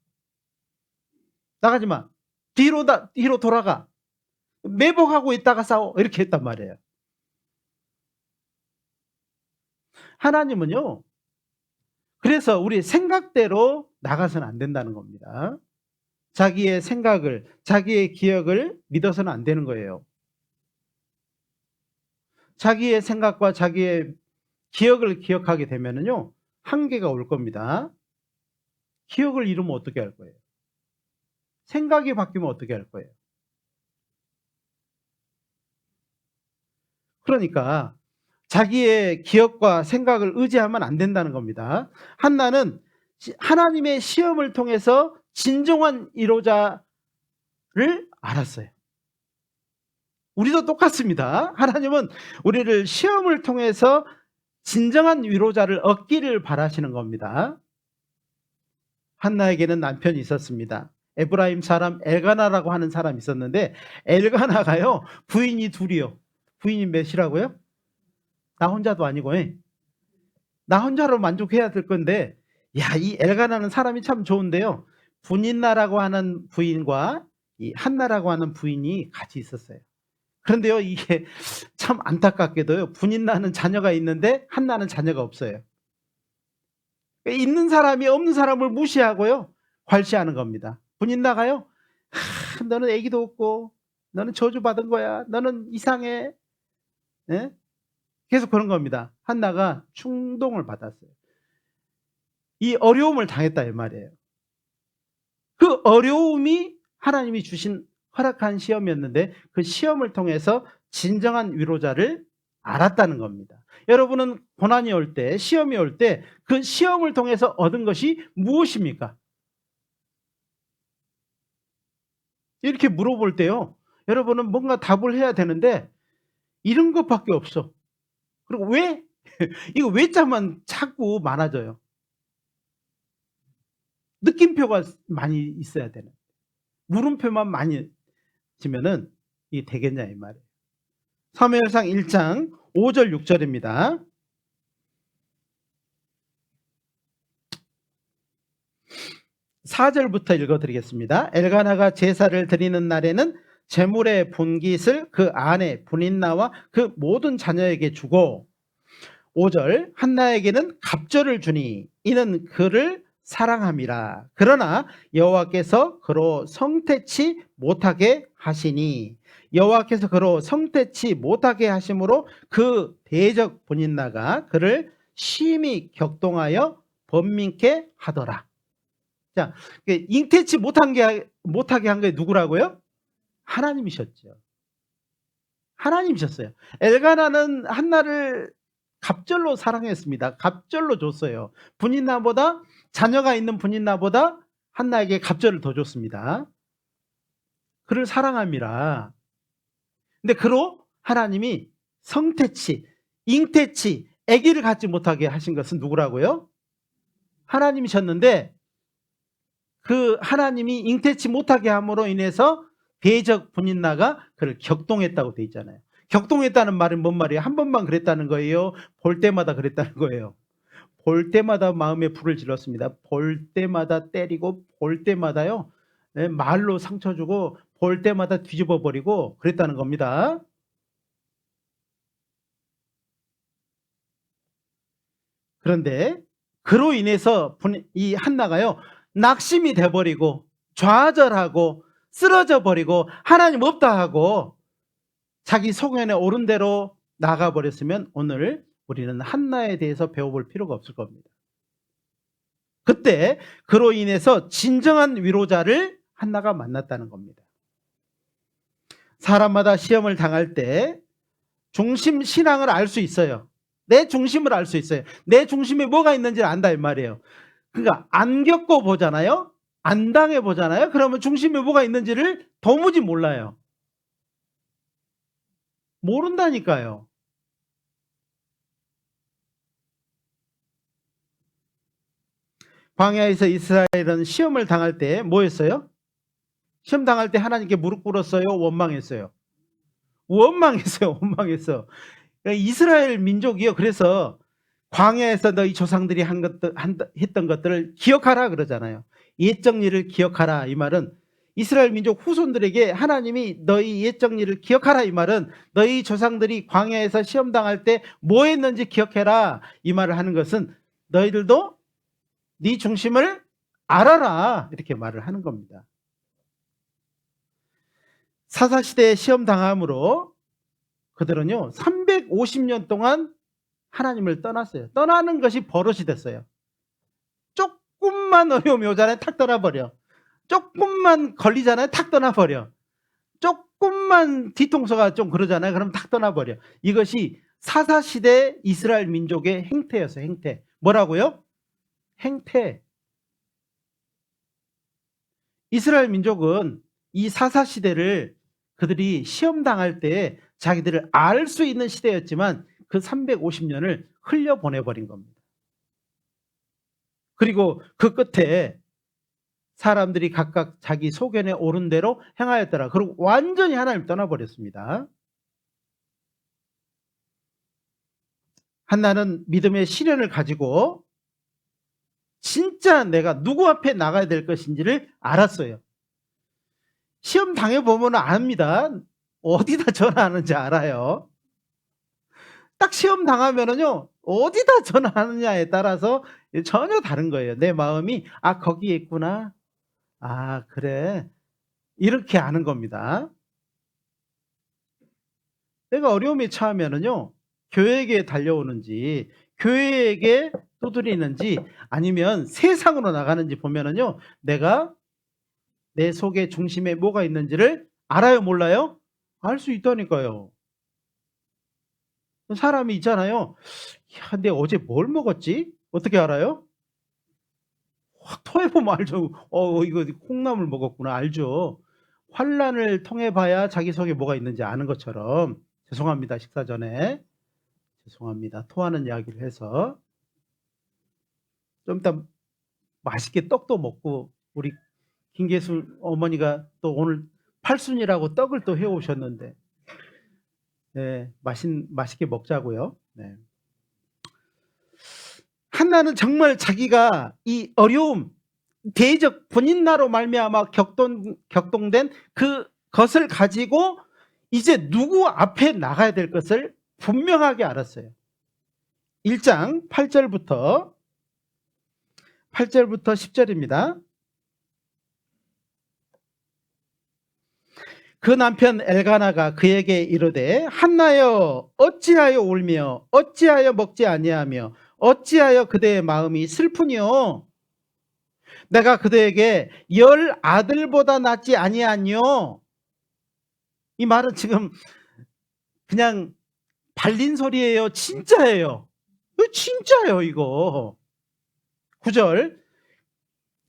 뒤로 돌아가. 매복하고 있다가 싸워. 이렇게 했단 말이에요. 하나님은요, 그래서 우리 생각대로 나가서는 안 된다는 겁니다. 자기의 생각을, 자기의 기억을 믿어서는 안 되는 거예요. 자기의 생각과 자기의 기억을 기억하게 되면은요, 한계가 올 겁니다. 기억을 잃으면 어떻게 할 거예요? 생각이 바뀌면 어떻게 할 거예요? 그러니까 자기의 기억과 생각을 의지하면 안 된다는 겁니다. 한나는 하나님의 시험을 통해서 진정한 위로자를 알았어요. 우리도 똑같습니다. 하나님은 우리를 시험을 통해서 진정한 위로자를 얻기를 바라시는 겁니다. 한나에게는 남편이 있었습니다. 에브라임 사람 엘가나라고 하는 사람이 있었는데, 엘가나가요, 부인이 둘이요. 부인이 몇이라고요? 나 혼자도 아니고, 나 혼자로 만족해야 될 건데, 야, 이 엘가나는 사람이 참 좋은데요. 분인나라고 하는 부인과 이 한나라고 하는 부인이 같이 있었어요. 그런데요, 이게 참 안타깝게도요, 분인나는 자녀가 있는데 한나는 자녀가 없어요. 있는 사람이 없는 사람을 무시하고요, 괄시하는 겁니다. 분인나가요, 너는 아기도 없고 너는 저주받은 거야, 너는 이상해, 예? 계속 그런 겁니다. 한나가 충동을 받았어요. 이 어려움을 당했다 이 말이에요. 그 어려움이 하나님이 주신 허락한 시험이었는데, 그 시험을 통해서 진정한 위로자를 알았다는 겁니다. 여러분은 고난이 올 때, 시험이 올 때 그 시험을 통해서 얻은 것이 무엇입니까? 이렇게 물어볼 때요, 여러분은 뭔가 답을 해야 되는데 이런 것밖에 없어. 그리고 왜? 이거 왜자만 자꾸 많아져요. 느낌표가 많이 있어야 되는. 물음표만 많이 지면은 이게 되겠냐 이 말이에요. 사무엘상 1장 5절 6절입니다. (4절부터) 읽어드리겠습니다. 엘가나가 제사를 드리는 날에는 제물의 본깃을 그 아내 분인나와 그 모든 자녀에게 주고, 5절 한나에게는 갑절을 주니 이는 그를 사랑함이라. 그러나 여호와께서 그로 성태치 못하게 하시니, 여호와께서 그로 성태치 못하게 하심으로 그 대적 분인나가 그를 심히 격동하여 번민케 하더라. 자, 잉태치 못하게 한 게 누구라고요? 하나님이셨죠. 하나님이셨어요. 엘가나는 한나를 갑절로 사랑했습니다. 갑절로 줬어요. 분인나보다, 자녀가 있는 분인나보다 한나에게 갑절을 더 줬습니다. 그를 사랑함이라. 근데 그로 하나님이 성태치, 잉태치, 아기를 갖지 못하게 하신 것은 누구라고요? 하나님이셨는데, 그 하나님이 잉태치 못하게 함으로 인해서 대적 분인나가 그를 격동했다고 돼 있잖아요. 격동했다는 말은 뭔 말이에요? 한 번만 그랬다는 거예요? 볼 때마다 그랬다는 거예요? 볼 때마다 마음에 불을 질렀습니다. 볼 때마다 때리고, 볼 때마다요, 말로 상처 주고, 볼 때마다 뒤집어 버리고 그랬다는 겁니다. 그런데 그로 인해서 이 한나가요, 낙심이 돼버리고 좌절하고 쓰러져 버리고 하나님 없다 하고 자기 소견에 오른 대로 나가버렸으면 오늘 우리는 한나에 대해서 배워볼 필요가 없을 겁니다. 그때 그로 인해서 진정한 위로자를 한나가 만났다는 겁니다. 사람마다 시험을 당할 때 중심 신앙을 알 수 있어요. 내 중심을 알 수 있어요. 내 중심에 뭐가 있는지를 안다 이 말이에요. 그러니까 안 겪고 보잖아요. 안 당해 보잖아요. 그러면 중심에 뭐가 있는지를 도무지 몰라요. 모른다니까요. 광야에서 이스라엘은 시험을 당할 때 뭐 했어요? 시험 당할 때 하나님께 무릎 꿇었어요? 원망했어요? 원망했어요. 원망했어요. 그러니까 이스라엘 민족이요, 그래서 광야에서 너희 조상들이 했던 것들을 기억하라 그러잖아요. 옛적 일을 기억하라. 이 말은 이스라엘 민족 후손들에게 하나님이 너희 옛 정리를 기억하라, 이 말은 너희 조상들이 광야에서 시험 당할 때 뭐 했는지 기억해라, 이 말을 하는 것은 너희들도 네 중심을 알아라, 이렇게 말을 하는 겁니다. 사사시대에 시험 당함으로 그들은요 350년 동안 하나님을 떠났어요. 떠나는 것이 버릇이 됐어요. 조금만 어려움이 오잖아요, 탁 떠나버려. 조금만 걸리잖아요, 탁 떠나버려. 조금만 뒤통수가 좀 그러잖아요, 그럼 탁 떠나버려. 이것이 사사시대 이스라엘 민족의 행태였어요. 행태. 뭐라고요? 행태. 이스라엘 민족은 이 사사시대를 그들이 시험당할 때 자기들을 알 수 있는 시대였지만 그 350년을 흘려보내버린 겁니다. 그리고 그 끝에 사람들이 각각 자기 소견에 오른 대로 행하였더라. 그리고 완전히 하나님 떠나버렸습니다. 한나는 믿음의 시련을 가지고 진짜 내가 누구 앞에 나가야 될 것인지를 알았어요. 시험 당해보면 압니다. 어디다 전화하는지 알아요. 딱 시험 당하면은요 어디다 전화하느냐에 따라서 전혀 다른 거예요. 내 마음이 거기에 있구나, 그래, 이렇게 아는 겁니다. 내가 어려움에 처하면은요 교회에게 달려오는지 교회에게 두드리는지 아니면 세상으로 나가는지 보면은요 내가 내 속의 중심에 뭐가 있는지를 알아요, 몰라요? 알 수 있다니까요. 사람이 있잖아요. 야, 근데 어제 뭘 먹었지? 어떻게 알아요? 확 토해보면 알죠. 이거 콩나물 먹었구나, 알죠. 환란을 통해봐야 자기 속에 뭐가 있는지 아는 것처럼. 죄송합니다, 식사 전에. 죄송합니다. 토하는 이야기를 해서. 좀 이따 맛있게 떡도 먹고, 우리 김계수 어머니가 또 오늘 팔순이라고 떡을 또 해오셨는데, 네, 맛있게 먹자고요. 네. 한나는 정말 자기가 이 어려움, 대적 본인나로 말미암아 격동된 그것을 가지고 이제 누구 앞에 나가야 될 것을 분명하게 알았어요. 1장 8절부터 10절입니다. 그 남편 엘가나가 그에게 이르되 한나여 어찌하여 울며 어찌하여 먹지 아니하며 어찌하여 그대의 마음이 슬프뇨? 내가 그대에게 10 아들보다 낫지 아니하뇨? 이 말은 지금 그냥 발린 소리예요, 진짜예요? 진짜예요, 이거. 9절,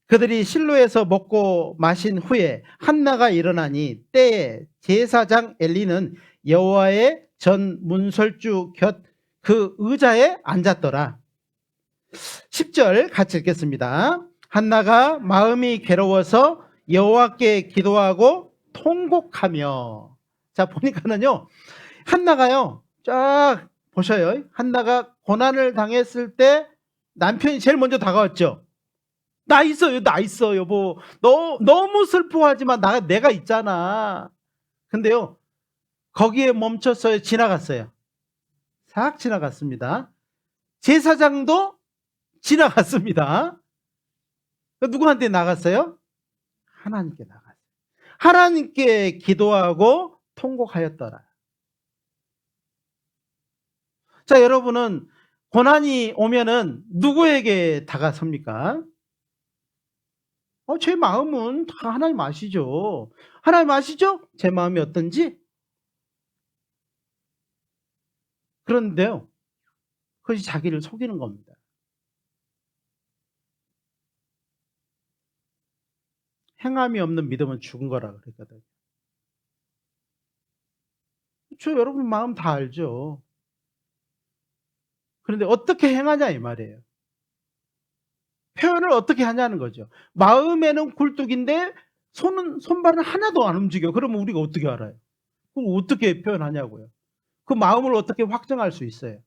그들이 실로에서 먹고 마신 후에 한나가 일어나니 때에 제사장 엘리는 여호와의 전 문설주 곁 그 의자에 앉았더라. 10절 같이 읽겠습니다. 한나가 마음이 괴로워서 여호와께 기도하고 통곡하며. 자, 보니까는요 한나가요 쫙 보셔요. 한나가 고난을 당했을 때 남편이 제일 먼저 다가왔죠. 나 있어 여보, 너무 슬퍼하지만 내가 있잖아. 근데요 거기에 멈췄어요? 지나갔어요? 싹 지나갔습니다. 제사장도 지나갔습니다. 누구한테 나갔어요? 하나님께 나갔어요. 하나님께 기도하고 통곡하였더라. 자, 여러분은 고난이 오면은 누구에게 다가섭니까? 제 마음은 다 하나님 아시죠. 하나님 아시죠? 제 마음이 어떤지. 그런데요 그것이 자기를 속이는 겁니다. 행함이 없는 믿음은 죽은 거라 그랬거든요. 여러분 마음 다 알죠. 그런데 어떻게 행하냐 이 말이에요. 표현을 어떻게 하냐는 거죠. 마음에는 굴뚝인데 손발은 하나도 안 움직여. 그러면 우리가 어떻게 알아요? 그럼 어떻게 표현하냐고요. 그 마음을 어떻게 확정할 수 있어요?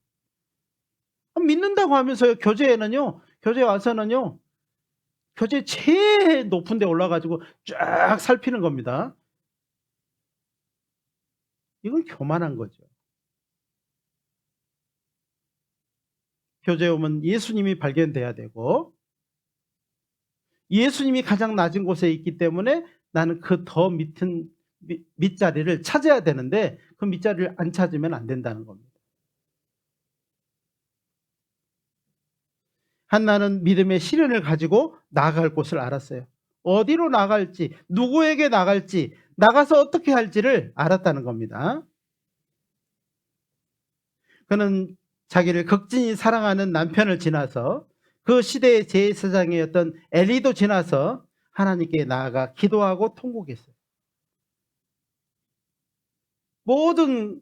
믿는다고 하면서요 교제에 와서는요 표제 제일 높은 데 올라가지고 쫙 살피는 겁니다. 이건 교만한 거죠. 표제에 오면 예수님이 발견돼야 되고, 예수님이 가장 낮은 곳에 있기 때문에 나는 그 더 밑은 밑자리를 찾아야 되는데 그 밑자리를 안 찾으면 안 된다는 겁니다. 한나는 믿음의 시련을 가지고 나아갈 곳을 알았어요. 어디로 나갈지, 누구에게 나갈지, 나가서 어떻게 할지를 알았다는 겁니다. 그는 자기를 극진히 사랑하는 남편을 지나서 그 시대의 제사장이었던 엘리도 지나서 하나님께 나아가 기도하고 통곡했어요. 모든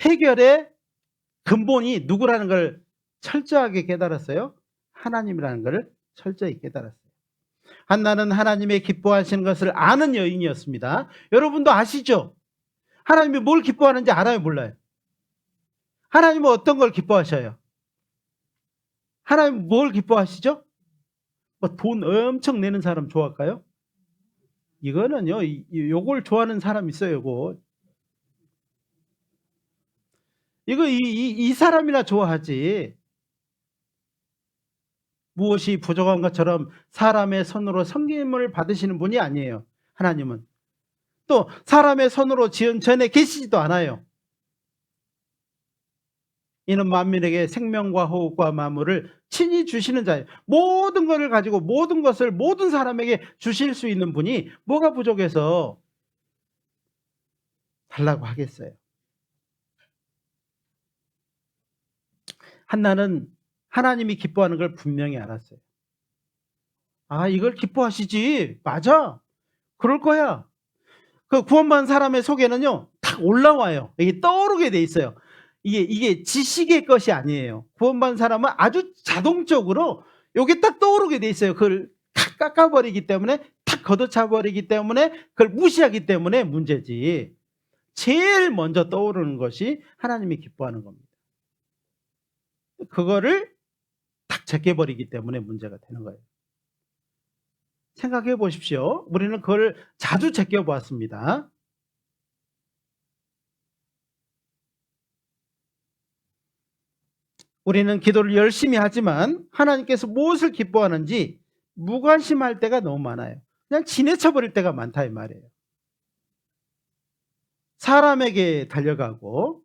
해결의 근본이 누구라는 걸 철저하게 깨달았어요. 하나님이라는 걸 철저히 깨달았어요. 한나는 하나님의 기뻐하시는 것을 아는 여인이었습니다. 여러분도 아시죠? 하나님이 뭘 기뻐하는지 알아요, 몰라요? 하나님은 어떤 걸 기뻐하셔요? 하나님 뭘 기뻐하시죠? 뭐 돈 엄청 내는 사람 좋아할까요? 이거는요, 요걸 좋아하는 사람 있어요, 요거. 이거 이 사람이나 좋아하지. 무엇이 부족한 것처럼 사람의 손으로 섬김을 받으시는 분이 아니에요. 하나님은. 또 사람의 손으로 지은 전에 계시지도 않아요. 이는 만민에게 생명과 호흡과 만물을 친히 주시는 자예요. 모든 것을 가지고 모든 것을 모든 사람에게 주실 수 있는 분이 뭐가 부족해서 달라고 하겠어요. 한나는 하나님이 기뻐하는 걸 분명히 알았어요. 아, 이걸 기뻐하시지. 맞아. 그럴 거야. 그 구원받은 사람의 속에는요, 탁 올라와요. 이게 떠오르게 돼 있어요. 이게 지식의 것이 아니에요. 구원받은 사람은 아주 자동적으로 이게 딱 떠오르게 돼 있어요. 그걸 탁 깎아버리기 때문에, 탁 걷어차버리기 때문에, 그걸 무시하기 때문에 문제지. 제일 먼저 떠오르는 것이 하나님이 기뻐하는 겁니다. 그거를 탁 제껴버리기 때문에 문제가 되는 거예요. 생각해 보십시오. 우리는 그걸 자주 제껴보았습니다. 우리는 기도를 열심히 하지만 하나님께서 무엇을 기뻐하는지 무관심할 때가 너무 많아요. 그냥 지내쳐버릴 때가 많다 이 말이에요. 사람에게 달려가고,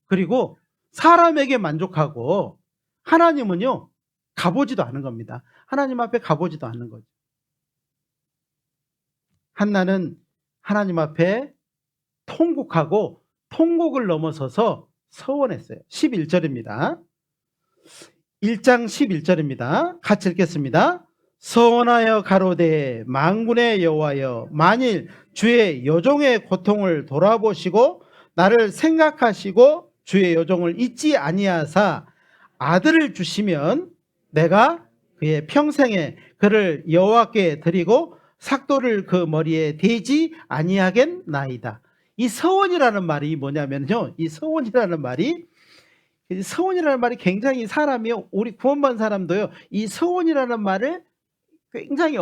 그리고 사람에게 만족하고, 하나님은요 가보지도 않은 겁니다. 하나님 앞에 가보지도 않는 거죠. 한나는 하나님 앞에 통곡하고 통곡을 넘어서서 서원했어요. 11절입니다. 1장 11절입니다. 같이 읽겠습니다. 서원하여 가로되 만군의 여호와여, 만일 주의 여종의 고통을 돌아보시고 나를 생각하시고 주의 여종을 잊지 아니하사 아들을 주시면 내가 그의 평생에 그를 여호와께 드리고 삭도를 그 머리에 대지 아니하겠나이다. 이 서원이라는 말이 뭐냐면요, 이 서원이라는 말이 굉장히 사람이, 우리 구원받은 사람도요, 이 서원이라는 말을 굉장히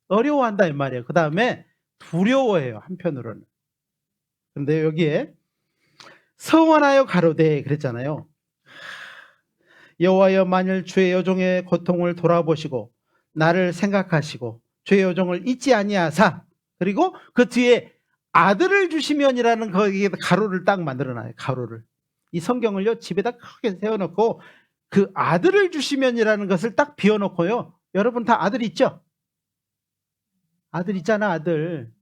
어려워한다 이 말이에요. 그 다음에 두려워해요, 한편으로는. 그런데 여기에 서원하여 가로되 그랬잖아요. 여호와여, 만일 주의 여종의 고통을 돌아보시고 나를 생각하시고 주의 여종을 잊지 아니하사, 그리고 그 뒤에 아들을 주시면이라는 거기에 가로를 딱 만들어놔요. 가로를. 이 성경을요 집에다 크게 세워놓고 그 아들을 주시면이라는 것을 딱 비워놓고요. 여러분 다 아들 있죠? 아들 있잖아, 아들.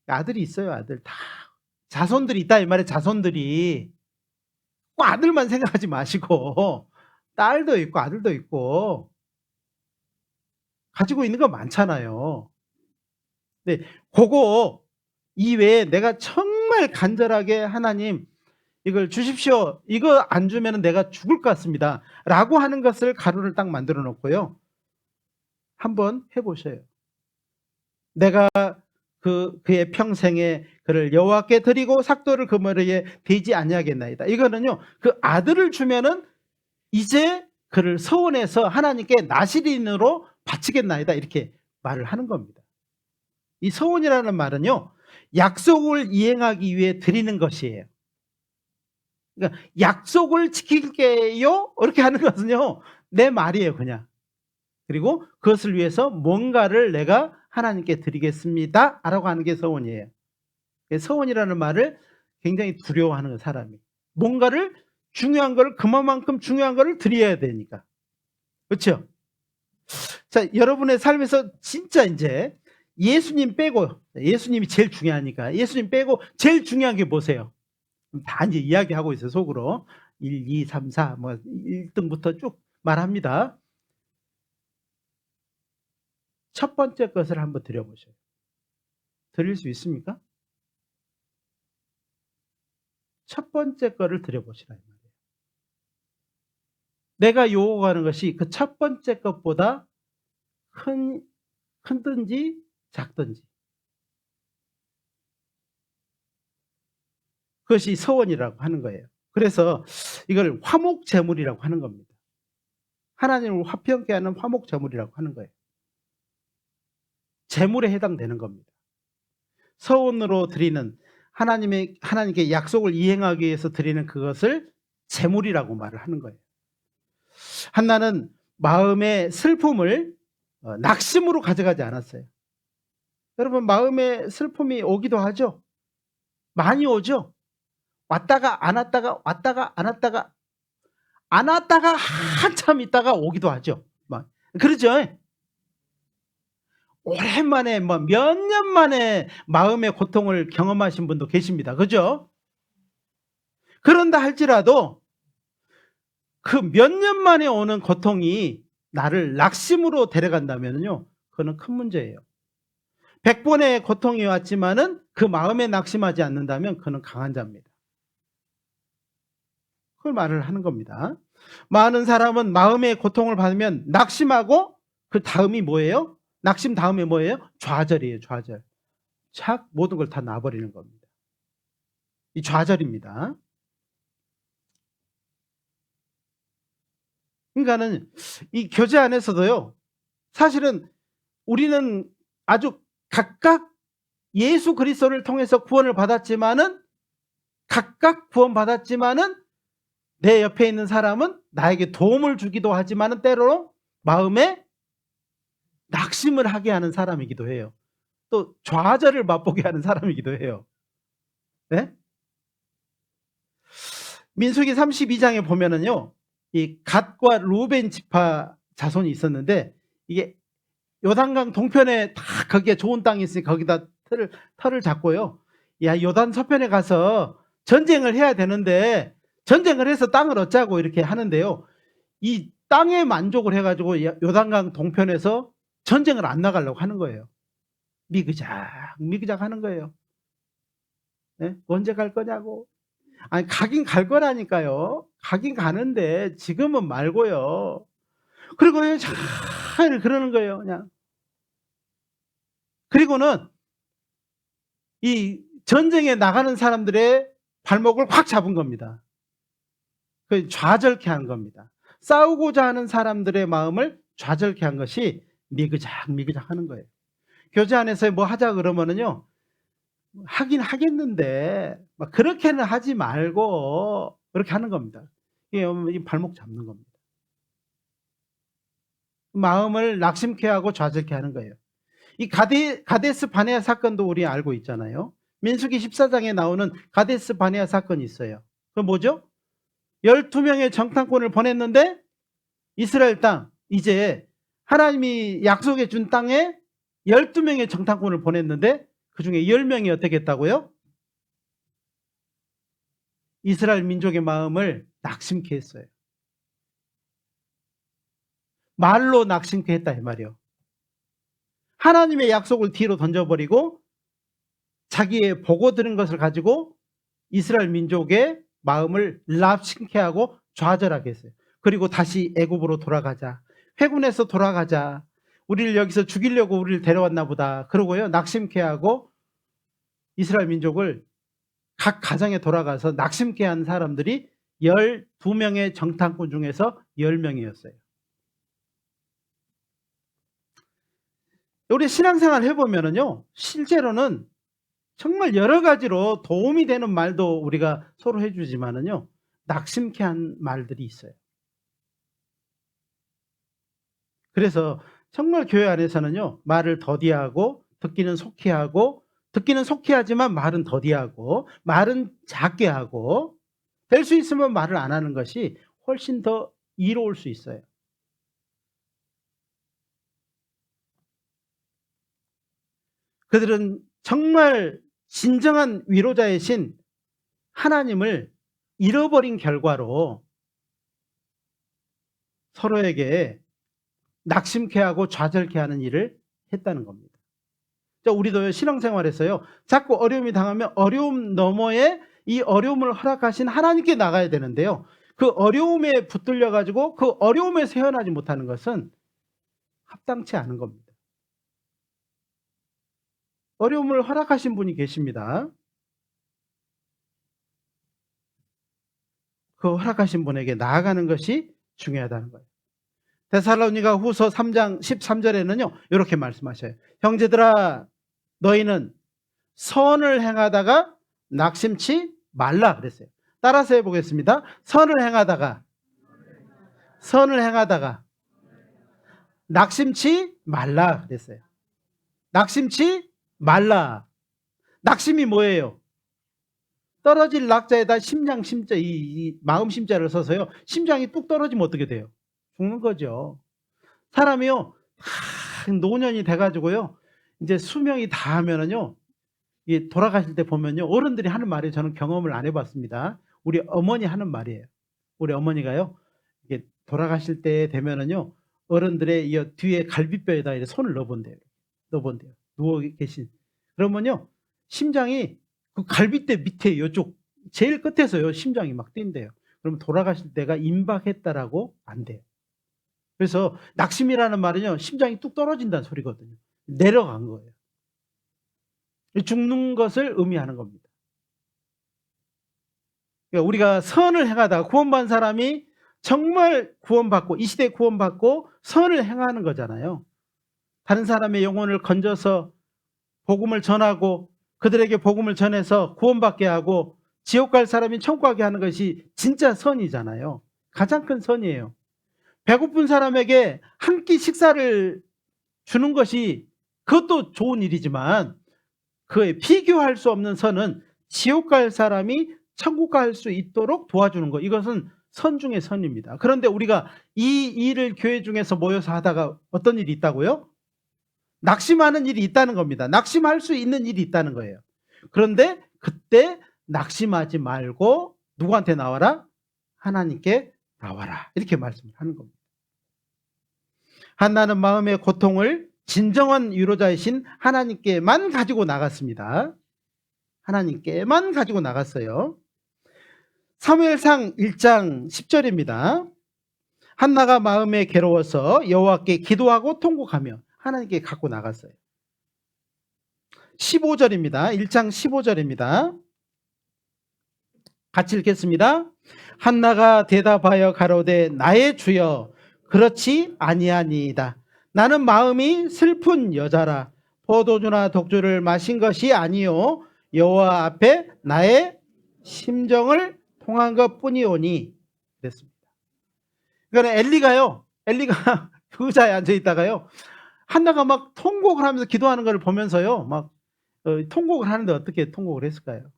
아들이 있어요, 아들. 다 자손들이 있다 이 말이에요. 자손들이. 꼭 아들만 생각하지 마시고 딸도 있고 아들도 있고 가지고 있는 거 많잖아요. 네, 그거 이외에 내가 정말 간절하게 하나님 이걸 주십시오, 이거 안 주면 내가 죽을 것 같습니다 라고 하는 것을 가루를 딱 만들어 놓고요, 한번 해보셔요. 내가 그의 평생에 그를 여호와께 드리고 삭도를 그 머리에 대지 아니하겠나이다. 이거는요, 그 아들을 주면은 이제 그를 서원해서 하나님께 나시린으로 바치겠나이다 이렇게 말을 하는 겁니다. 이 서원이라는 말은요, 약속을 이행하기 위해 드리는 것이에요. 그러니까 약속을 지킬게요 이렇게 하는 것은요, 내 말이에요 그냥. 그리고 그것을 위해서 뭔가를 내가 하나님께 드리겠습니다 라고 하는 게 서원이에요. 서원이라는 말을 굉장히 두려워하는 거예요, 사람이. 뭔가를 중요한 걸, 그만큼 중요한 거를 드려야 되니까. 그렇죠? 자, 여러분의 삶에서 진짜 이제 예수님 빼고, 예수님이 제일 중요하니까 예수님 빼고 제일 중요한 게 뭐세요? 다 이제 이야기하고 있어요, 속으로. 1, 2, 3, 4, 뭐 1등부터 쭉 말합니다. 첫 번째 것을 한번 드려보셔요. 드릴 수 있습니까? 첫 번째 거를 드려보시라 이 말이에요. 내가 요구하는 것이 그 첫 번째 것보다 큰든지 작든지, 그것이 서원이라고 하는 거예요. 그래서 이걸 화목제물이라고 하는 겁니다. 하나님을 화평케 하는 화목제물이라고 하는 거예요. 제물에 해당되는 겁니다. 서원으로 드리는, 하나님께 약속을 이행하기 위해서 드리는 그것을 제물이라고 말을 하는 거예요. 한나는 마음의 슬픔을 낙심으로 가져가지 않았어요. 여러분, 마음의 슬픔이 오기도 하죠. 많이 오죠. 왔다가 안 왔다가, 왔다가 안 왔다가, 안 왔다가 한참 있다가 오기도 하죠. 그러죠. 오랜만에 몇 년 만에 마음의 고통을 경험하신 분도 계십니다. 그죠? 그런다 할지라도 그 몇 년 만에 오는 고통이 나를 낙심으로 데려간다면요, 그거는 큰 문제예요. 100번의 고통이 왔지만은 그 마음에 낙심하지 않는다면 그는 강한 자입니다. 그걸 말을 하는 겁니다. 많은 사람은 마음의 고통을 받으면 낙심하고 그 다음이 뭐예요? 낙심 다음에 뭐예요? 좌절이에요, 좌절. 착 모든 걸 다 놔버리는 겁니다. 이 좌절입니다. 그러니까는 이 교제 안에서도요, 사실은 우리는 아주 각각 예수 그리스도를 통해서 구원을 받았지만은, 각각 구원받았지만은 내 옆에 있는 사람은 나에게 도움을 주기도 하지만은 때로 마음에 낙심을 하게 하는 사람이기도 해요. 또 좌절을 맛보게 하는 사람이기도 해요. 네? 민수기 32장에 보면은요, 이 갓과 루벤 지파 자손이 있었는데, 이게 요단강 동편에 다 거기에 좋은 땅이 있으니 거기다 터를 잡고요, 야, 요단 서편에 가서 전쟁을 해야 되는데 전쟁을 해서 땅을 얻자고 이렇게 하는데요, 이 땅에 만족을 해가지고 요단강 동편에서 전쟁을 안 나가려고 하는 거예요. 미그작 하는 거예요. 네? 언제 갈 거냐고. 아니, 가긴 갈 거라니까요. 가긴 가는데 지금은 말고요. 그리고 잘 그러는 거예요, 그냥. 그리고는 이 전쟁에 나가는 사람들의 발목을 확 잡은 겁니다. 그 좌절케 한 겁니다. 싸우고자 하는 사람들의 마음을 좌절케 한 것이 미그작 하는 거예요. 교제 안에서 뭐 하자 그러면은요, 하긴 하겠는데 막 그렇게는 하지 말고 그렇게 하는 겁니다. 이게 발목 잡는 겁니다. 마음을 낙심케 하고 좌절케 하는 거예요. 이 가데스 바네아 사건도 우리 알고 있잖아요. 민수기 14장에 나오는 가데스 바네아 사건이 있어요. 그 뭐죠? 12명의 정탐꾼을 보냈는데 이스라엘 땅, 이제 하나님이 약속해 준 땅에 12명의 정탐꾼을 보냈는데 그중에 10명이 어떻게 했다고요? 이스라엘 민족의 마음을 낙심케 했어요. 말로 낙심케 했다 이 말이요. 하나님의 약속을 뒤로 던져버리고 자기의 보고 들은 것을 가지고 이스라엘 민족의 마음을 낙심케 하고 좌절하게 했어요. 그리고 다시 애굽으로 돌아가자, 회군에서 돌아가자, 우리를 여기서 죽이려고 우리를 데려왔나 보다 그러고요, 낙심케 하고 이스라엘 민족을 각 가정에 돌아가서 낙심케 한 사람들이 12명의 정탐꾼 중에서 10명이었어요. 우리 신앙생활 해보면은요, 실제로는 정말 여러 가지로 도움이 되는 말도 우리가 서로 해주지만은요, 낙심케 한 말들이 있어요. 그래서 정말 교회 안에서는요, 말을 더디하고 듣기는 속히 하고, 듣기는 속히 하지만 말은 더디하고, 말은 작게 하고, 될 수 있으면 말을 안 하는 것이 훨씬 더 이로울 수 있어요. 그들은 정말 진정한 위로자이신 하나님을 잃어버린 결과로 서로에게 낙심케 하고 좌절케 하는 일을 했다는 겁니다. 우리도 신앙생활에서요, 자꾸 어려움이 당하면 어려움 너머에 이 어려움을 허락하신 하나님께 나가야 되는데요, 그 어려움에 붙들려 가지고 그 어려움에서 헤어나지 못하는 것은 합당치 않은 겁니다. 어려움을 허락하신 분이 계십니다. 그 허락하신 분에게 나아가는 것이 중요하다는 거예요. 데살로니가 후서 3장 13절에는요 이렇게 말씀하셔요. 형제들아, 너희는 선을 행하다가 낙심치 말라 그랬어요. 따라서 해보겠습니다. 선을 행하다가 낙심치 말라 그랬어요. 낙심치 말라. 낙심이 뭐예요? 떨어질 낙자에다 심장 심자, 이 마음 심자를 써서요, 심장이 뚝 떨어지면 어떻게 돼요? 죽는 거죠. 사람이요, 노년이 돼가지고요, 이제 수명이 다 하면은요, 돌아가실 때 보면요, 어른들이 하는 말이, 저는 경험을 안 해봤습니다. 우리 어머니 하는 말이에요. 우리 어머니가요, 이게 돌아가실 때 되면은요, 어른들의 이 뒤에 갈비뼈에다 이렇게 손을 넣어본대요. 누워 계신. 그러면요, 심장이 그 갈비뼈 밑에 이쪽 제일 끝에서요, 심장이 막 뛴대요. 그러면 돌아가실 때가 임박했다라고 안 돼요. 그래서 낙심이라는 말은요, 심장이 뚝 떨어진다는 소리거든요. 내려간 거예요. 죽는 것을 의미하는 겁니다. 그러니까 우리가 선을 행하다가 구원받은 사람이 정말 구원받고, 이 시대에 구원받고 선을 행하는 거잖아요. 다른 사람의 영혼을 건져서 복음을 전하고, 그들에게 복음을 전해서 구원받게 하고 지옥 갈 사람이 천국 가게 하는 것이 진짜 선이잖아요. 가장 큰 선이에요. 배고픈 사람에게 한 끼 식사를 주는 것이, 그것도 좋은 일이지만 그에 비교할 수 없는 선은 지옥 갈 사람이 천국 갈 수 있도록 도와주는 것, 이것은 선 중의 선입니다. 그런데 우리가 이 일을 교회 중에서 모여서 하다가 어떤 일이 있다고요? 낙심하는 일이 있다는 겁니다. 낙심할 수 있는 일이 있다는 거예요. 그런데 그때 낙심하지 말고 누구한테 나와라? 하나님께 나와라. 이렇게 말씀하는 겁니다. 한나는 마음의 고통을 진정한 위로자이신 하나님께만 가지고 나갔습니다. 하나님께만 가지고 나갔어요. 사무엘상 1장 10절입니다. 한나가 마음에 괴로워서 여호와께 기도하고 통곡하며 하나님께 갖고 나갔어요. 15절입니다. 1장 15절입니다. 같이 읽겠습니다. 한나가 대답하여 가로되 나의 주여 그렇지 아니하니이다. 나는 마음이 슬픈 여자라. 포도주나 독주를 마신 것이 아니요 여호와 앞에 나의 심정을 통한 것뿐이오니 그랬습니다. 그러니까 엘리가 그 의자에 앉아 있다가요, 한나가 막 통곡을 하면서 기도하는 걸 보면서요, 막 통곡을 하는데 어떻게 통곡을 했을까요?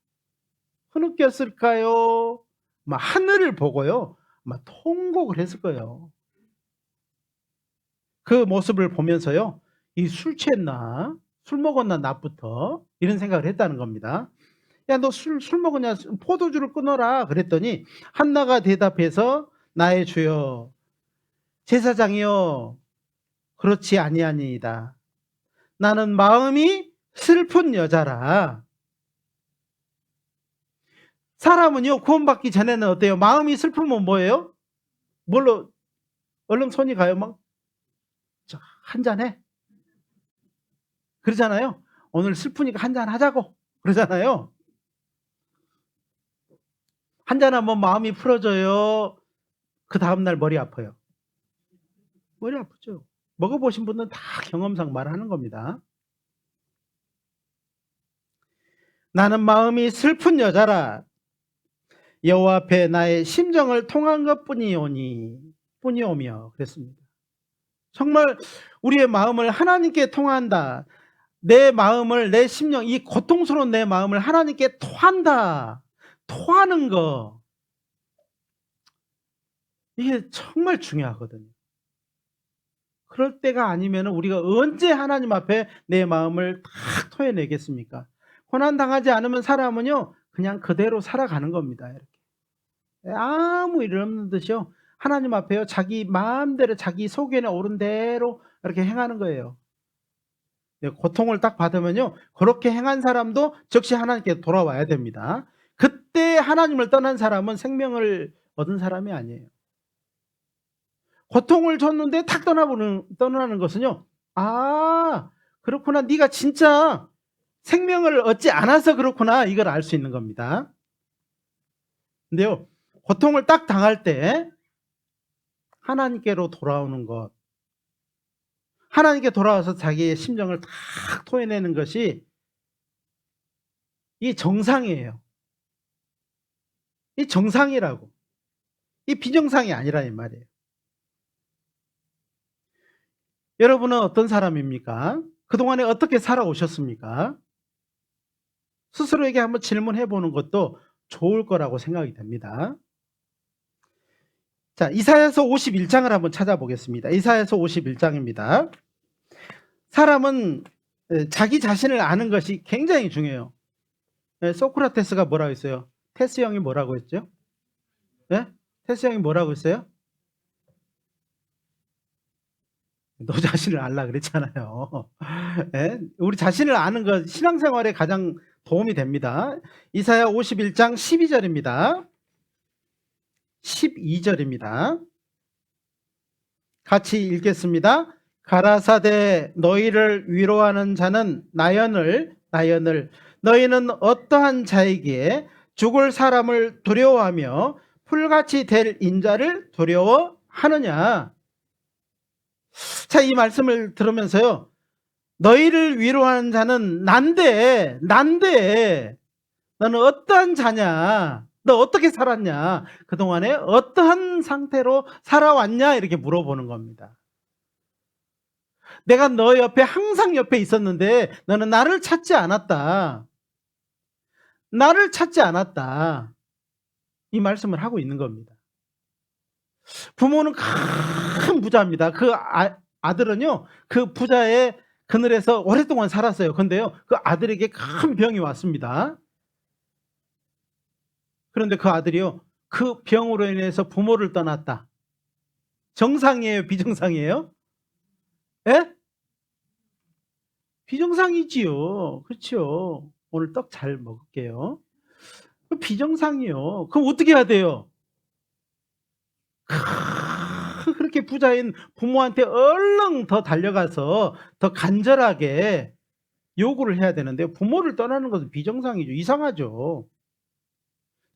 흐느꼈을까요? 막 하늘을 보고요, 막 통곡을 했을 거예요. 그 모습을 보면서요, 이 술 취했나? 술 먹었나 낮부터? 이런 생각을 했다는 겁니다. 야, 너 술 먹었냐? 포도주를 끊어라. 그랬더니 한나가 대답해서 나의 주여 제사장이여 그렇지 아니하니이다. 나는 마음이 슬픈 여자라. 사람은요, 구원받기 전에는 어때요? 마음이 슬프면 뭐예요? 뭘로 얼른 손이 가요? 막 한잔해. 그러잖아요. 오늘 슬프니까 한잔 하자고 그러잖아요. 한잔하면 마음이 풀어져요. 그 다음날 머리 아파요. 머리 아프죠. 먹어보신 분은 다 경험상 말하는 겁니다. 나는 마음이 슬픈 여자라. 여호와 앞에 나의 심정을 통한 뿐이오며 그랬습니다. 정말 우리의 마음을 하나님께 통한다. 내 마음을, 내 심령, 이 고통스러운 내 마음을 하나님께 토한다. 토하는 거, 이게 정말 중요하거든요. 그럴 때가 아니면 우리가 언제 하나님 앞에 내 마음을 탁 토해내겠습니까? 고난당하지 않으면 사람은요 그냥 그대로 살아가는 겁니다. 이렇게 아무 일 없는 듯이요 하나님 앞에요 자기 마음대로 자기 소견에 오른 대로 이렇게 행하는 거예요. 고통을 딱 받으면요 그렇게 행한 사람도 즉시 하나님께 돌아와야 됩니다. 그때 하나님을 떠난 사람은 생명을 얻은 사람이 아니에요. 고통을 줬는데 탁 떠나는 것은요, 아 그렇구나, 네가 진짜 생명을 얻지 않아서 그렇구나, 이걸 알 수 있는 겁니다. 근데요 고통을 딱 당할 때 하나님께로 돌아오는 것, 하나님께 돌아와서 자기의 심정을 탁 토해내는 것이 이 정상이에요. 이 정상이라고. 이 비정상이 아니라 이 말이에요. 여러분은 어떤 사람입니까? 그동안에 어떻게 살아오셨습니까? 스스로에게 한번 질문해 보는 것도 좋을 거라고 생각이 됩니다. 자, 이사야서 51장을 한번 찾아보겠습니다. 이사야서 51장입니다. 사람은 자기 자신을 아는 것이 굉장히 중요해요. 소크라테스가 뭐라고 했어요? 테스 형이 뭐라고 했죠? 네? 테스 형이 뭐라고 했어요? 너 자신을 알라 그랬잖아요. 네? 우리 자신을 아는 것 신앙생활에 가장 도움이 됩니다. 이사야 51장 12절입니다. 12절입니다. 같이 읽겠습니다. 가라사대 너희를 위로하는 자는 나연을 너희는 어떠한 자이기에 죽을 사람을 두려워하며 풀같이 될 인자를 두려워하느냐. 자, 이 말씀을 들으면서요 너희를 위로하는 자는 난데 너는 어떠한 자냐, 너 어떻게 살았냐, 그동안에 어떠한 상태로 살아왔냐, 이렇게 물어보는 겁니다. 내가 너 옆에 항상 옆에 있었는데 너는 나를 찾지 않았다. 이 말씀을 하고 있는 겁니다. 부모는 큰 부자입니다. 그 아들은요 그 부자의 그늘에서 오랫동안 살았어요. 근데요 그 아들에게 큰 병이 왔습니다. 그런데 그 아들이요 그 병으로 인해서 부모를 떠났다. 정상이에요, 비정상이에요? 예? 비정상이지요. 그렇죠. 오늘 떡 잘 먹을게요. 비정상이요. 그럼 어떻게 해야 돼요? 그렇게 부자인 부모한테 얼른 더 달려가서 더 간절하게 요구를 해야 되는데 부모를 떠나는 것은 비정상이죠. 이상하죠.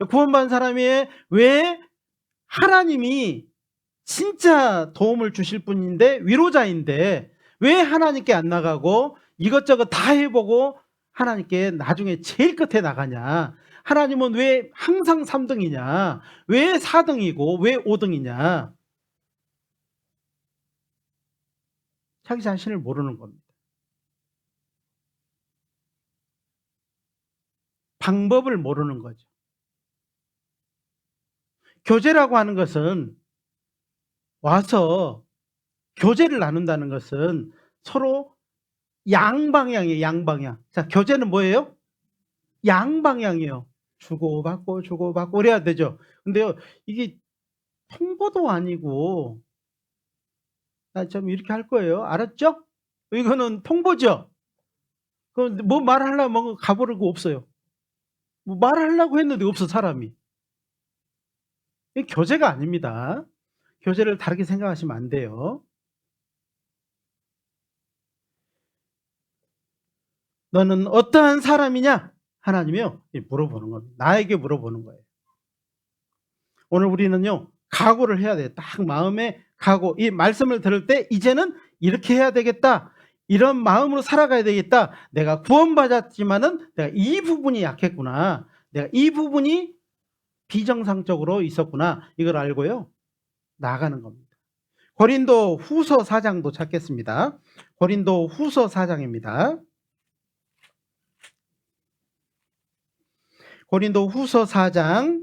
구원받은 사람이 왜 하나님이 진짜 도움을 주실 분인데, 위로자인데 왜 하나님께 안 나가고 이것저것 다 해보고 하나님께 나중에 제일 끝에 나가냐. 하나님은 왜 항상 3등이냐, 왜 4등이고 왜 5등이냐. 자기 자신을 모르는 겁니다. 방법을 모르는 거죠. 교제라고 하는 것은, 와서 교제를 나눈다는 것은 서로 양방향이에요. 양방향. 자, 교제는 뭐예요? 양방향이에요. 주고받고 그래야 되죠. 근데요 이게 통보도 아니고 나 좀 이렇게 할 거예요. 알았죠? 이거는 통보죠. 뭐 말하려면 가버리고 없어요. 뭐 말하려고 했는데 없어, 사람이. 이게 교제가 아닙니다. 교제를 다르게 생각하시면 안 돼요. 너는 어떠한 사람이냐? 하나님이요 물어보는 겁니다. 나에게 물어보는 거예요. 오늘 우리는요, 각오를 해야 돼요. 딱 마음에 각오. 이 말씀을 들을 때 이제는 이렇게 해야 되겠다. 이런 마음으로 살아가야 되겠다. 내가 구원받았지만은 내가 이 부분이 약했구나. 내가 이 부분이 비정상적으로 있었구나. 이걸 알고요, 나아가는 겁니다. 고린도 후서 4장도 찾겠습니다. 고린도 후서 4장입니다. 고린도 후서 4장.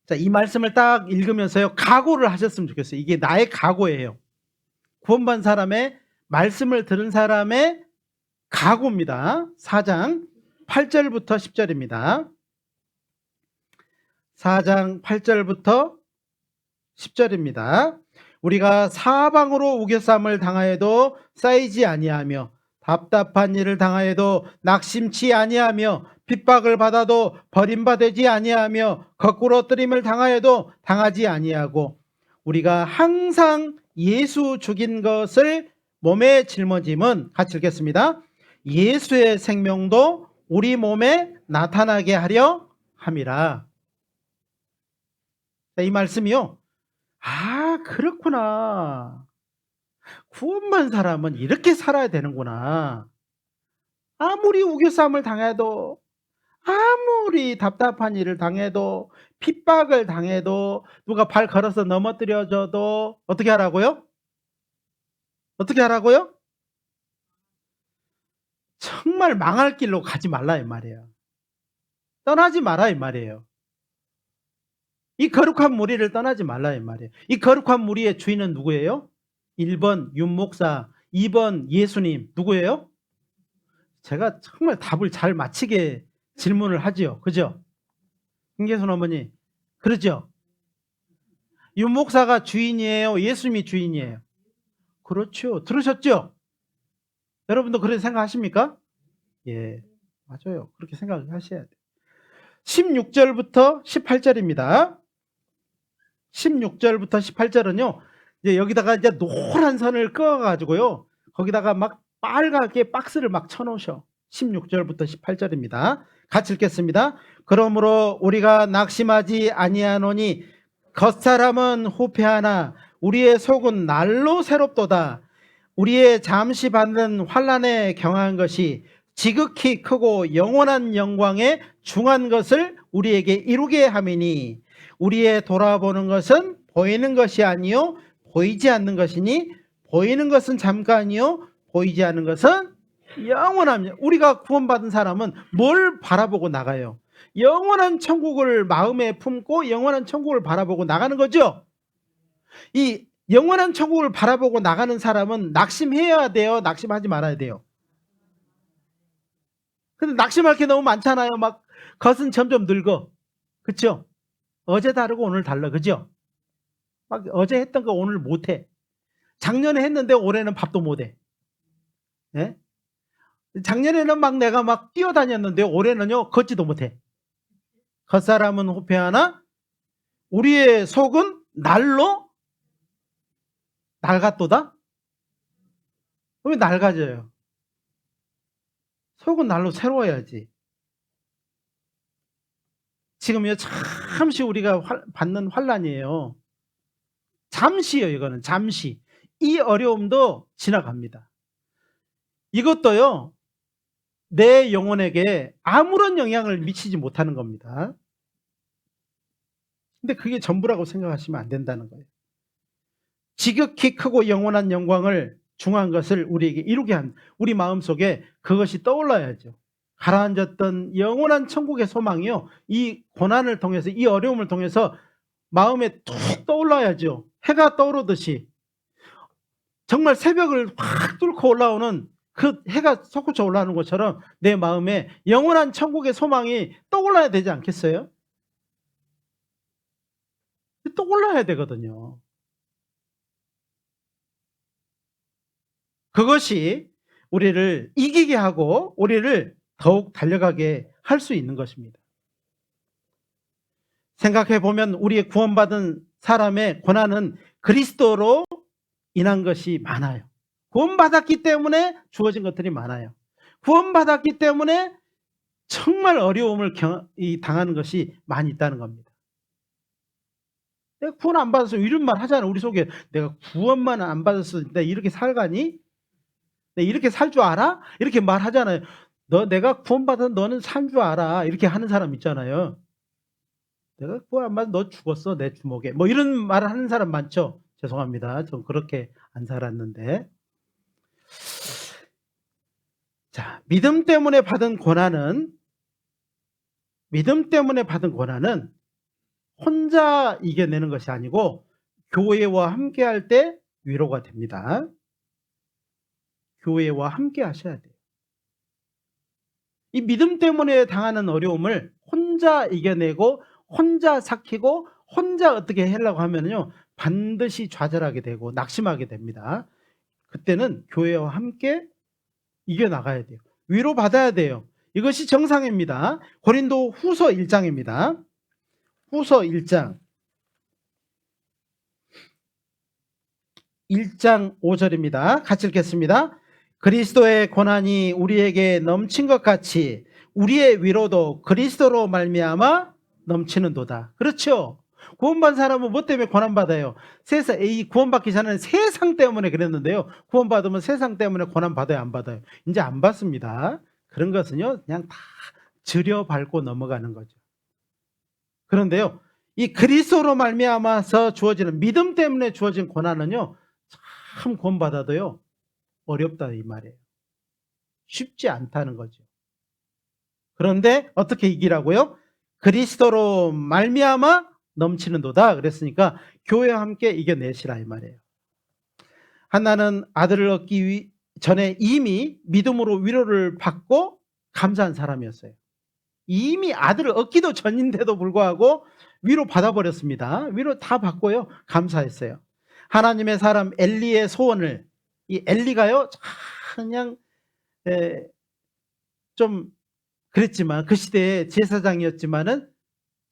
자, 이 말씀을 딱 읽으면서요, 각오를 하셨으면 좋겠어요. 이게 나의 각오예요. 구원받은 사람의, 말씀을 들은 사람의 각오입니다. 4장 8절부터 10절입니다. 4장 8절부터 10절입니다. 우리가 사방으로 우겨쌈을 당하여도 쌓이지 아니하며 답답한 일을 당하여도 낙심치 아니하며 핍박을 받아도 버림받지 아니하며 거꾸로 뜨림을 당하여도 당하지 아니하고 우리가 항상 예수 죽인 것을 몸에 짊어짐은, 같이 읽겠습니다. 예수의 생명도 우리 몸에 나타나게 하려 함이라. 이 말씀이요, 아, 그렇구나. 구원받은 사람은 이렇게 살아야 되는구나. 아무리 우겨쌈을 당해도, 아무리 답답한 일을 당해도, 핍박을 당해도, 누가 발 걸어서 넘어뜨려줘도 어떻게 하라고요? 어떻게 하라고요? 정말 망할 길로 가지 말라 이 말이에요. 떠나지 마라 이 말이에요. 이 거룩한 무리를 떠나지 말라 이 말이에요. 이 거룩한 무리의 주인은 누구예요? 1번 윤목사, 2번 예수님. 누구예요? 제가 정말 답을 잘 맞히게 질문을 하지요. 그죠? 김계순 어머니, 그러죠? 윤목사가 주인이에요? 예수님이 주인이에요? 그렇죠. 들으셨죠? 여러분도 그렇게 생각하십니까? 예, 맞아요. 그렇게 생각하셔야 돼요. 16절부터 18절입니다. 16절부터 18절은요, 이제 여기다가 이제 노란 선을 그어가지고요, 거기다가 막 빨갛게 박스를 막 쳐놓으셔. 16절부터 18절입니다. 같이 읽겠습니다. 그러므로 우리가 낙심하지 아니하노니 겉사람은 후패하나 우리의 속은 날로 새롭도다. 우리의 잠시 받는 환난에 경한 것이 지극히 크고 영원한 영광에 중한 것을 우리에게 이루게 함이니 우리의 돌아보는 것은 보이는 것이 아니요 보이지 않는 것이니 보이는 것은 잠깐이요 보이지 않는 것은 영원합니다. 우리가 구원받은 사람은 뭘 바라보고 나가요? 영원한 천국을 마음에 품고 영원한 천국을 바라보고 나가는 거죠. 이 영원한 천국을 바라보고 나가는 사람은 낙심해야 돼요? 낙심하지 말아야 돼요? 근데 낙심할 게 너무 많잖아요. 막 겉은 점점 늙어. 그렇죠? 어제 다르고 오늘 달라. 그죠? 막 어제 했던 거 오늘 못해. 작년에 했는데 올해는 밥도 못해. 예? 작년에는 막 내가 막 뛰어다녔는데 올해는요 걷지도 못해. 겉사람은 후패하나 우리의 속은 날로 낡았도다? 왜 낡아져요? 속은 날로 새로워야지. 지금요 잠시 우리가 받는 환난이에요. 잠시요. 이거는 잠시. 이 어려움도 지나갑니다. 이것도요 내 영혼에게 아무런 영향을 미치지 못하는 겁니다. 근데 그게 전부라고 생각하시면 안 된다는 거예요. 지극히 크고 영원한 영광을 중한 것을 우리에게 이루게 한, 우리 마음속에 그것이 떠올라야죠. 가라앉았던 영원한 천국의 소망이요 이 고난을 통해서, 이 어려움을 통해서 마음에 툭 떠올라야죠. 해가 떠오르듯이 정말 새벽을 확 뚫고 올라오는 그 해가 솟구쳐 올라오는 것처럼 내 마음에 영원한 천국의 소망이 떠올라야 되지 않겠어요? 떠올라야 되거든요. 그것이 우리를 이기게 하고 우리를 더욱 달려가게 할 수 있는 것입니다. 생각해 보면 우리의 구원받은 사람의 고난은 그리스도로 인한 것이 많아요. 구원받았기 때문에 주어진 것들이 많아요. 구원받았기 때문에 정말 어려움을 당하는 것이 많이 있다는 겁니다. 내가 구원 안 받았으면 이런 말 하잖아. 우리 속에 내가 구원만 안 받았으면 내가 이렇게 살가니? 내가 이렇게 살 줄 알아? 이렇게 말하잖아요. 내가 구원받은 너는 산 줄 알아. 이렇게 하는 사람 있잖아요. 내가 구원 안 받으면 너 죽었어 내 주먹에. 뭐 이런 말을 하는 사람 많죠. 죄송합니다. 전 그렇게 안 살았는데. 자, 믿음 때문에 받은 고난은 혼자 이겨내는 것이 아니고 교회와 함께할 때 위로가 됩니다. 교회와 함께 하셔야 돼요. 이 믿음 때문에 당하는 어려움을 혼자 이겨내고 혼자 삭히고 혼자 어떻게 하려고 하면요 반드시 좌절하게 되고 낙심하게 됩니다. 그때는 교회와 함께 이겨나가야 돼요. 위로받아야 돼요. 이것이 정상입니다. 고린도 후서 1장입니다. 후서 1장 5절입니다. 같이 읽겠습니다. 그리스도의 고난이 우리에게 넘친 것 같이 우리의 위로도 그리스도로 말미암아 넘치는도다. 그렇죠? 구원받은 사람은 뭐 때문에 고난받아요? 이 구원받기 전에는 세상 때문에 그랬는데요. 구원받으면 세상 때문에 고난받아요, 안 받아요? 이제 안 받습니다. 그런 것은요 그냥 다 들여밟고 넘어가는 거죠. 그런데요 이 그리스도로 말미암아서 주어지는 믿음 때문에 주어진 고난은요 참 구원받아도요 어렵다 이 말이에요. 쉽지 않다는 거죠. 그런데 어떻게 이기라고요? 그리스도로 말미암아 넘치는도다 그랬으니까 교회와 함께 이겨내시라 이 말이에요. 한나는 아들을 얻기 전에 이미 믿음으로 위로를 받고 감사한 사람이었어요. 이미 아들을 얻기도 전인데도 불구하고 위로 받아버렸습니다. 위로 다 받고요 감사했어요. 하나님의 사람 엘리의 소원을, 이 엘리가요 그냥 좀 그랬지만 그 시대의 제사장이었지만은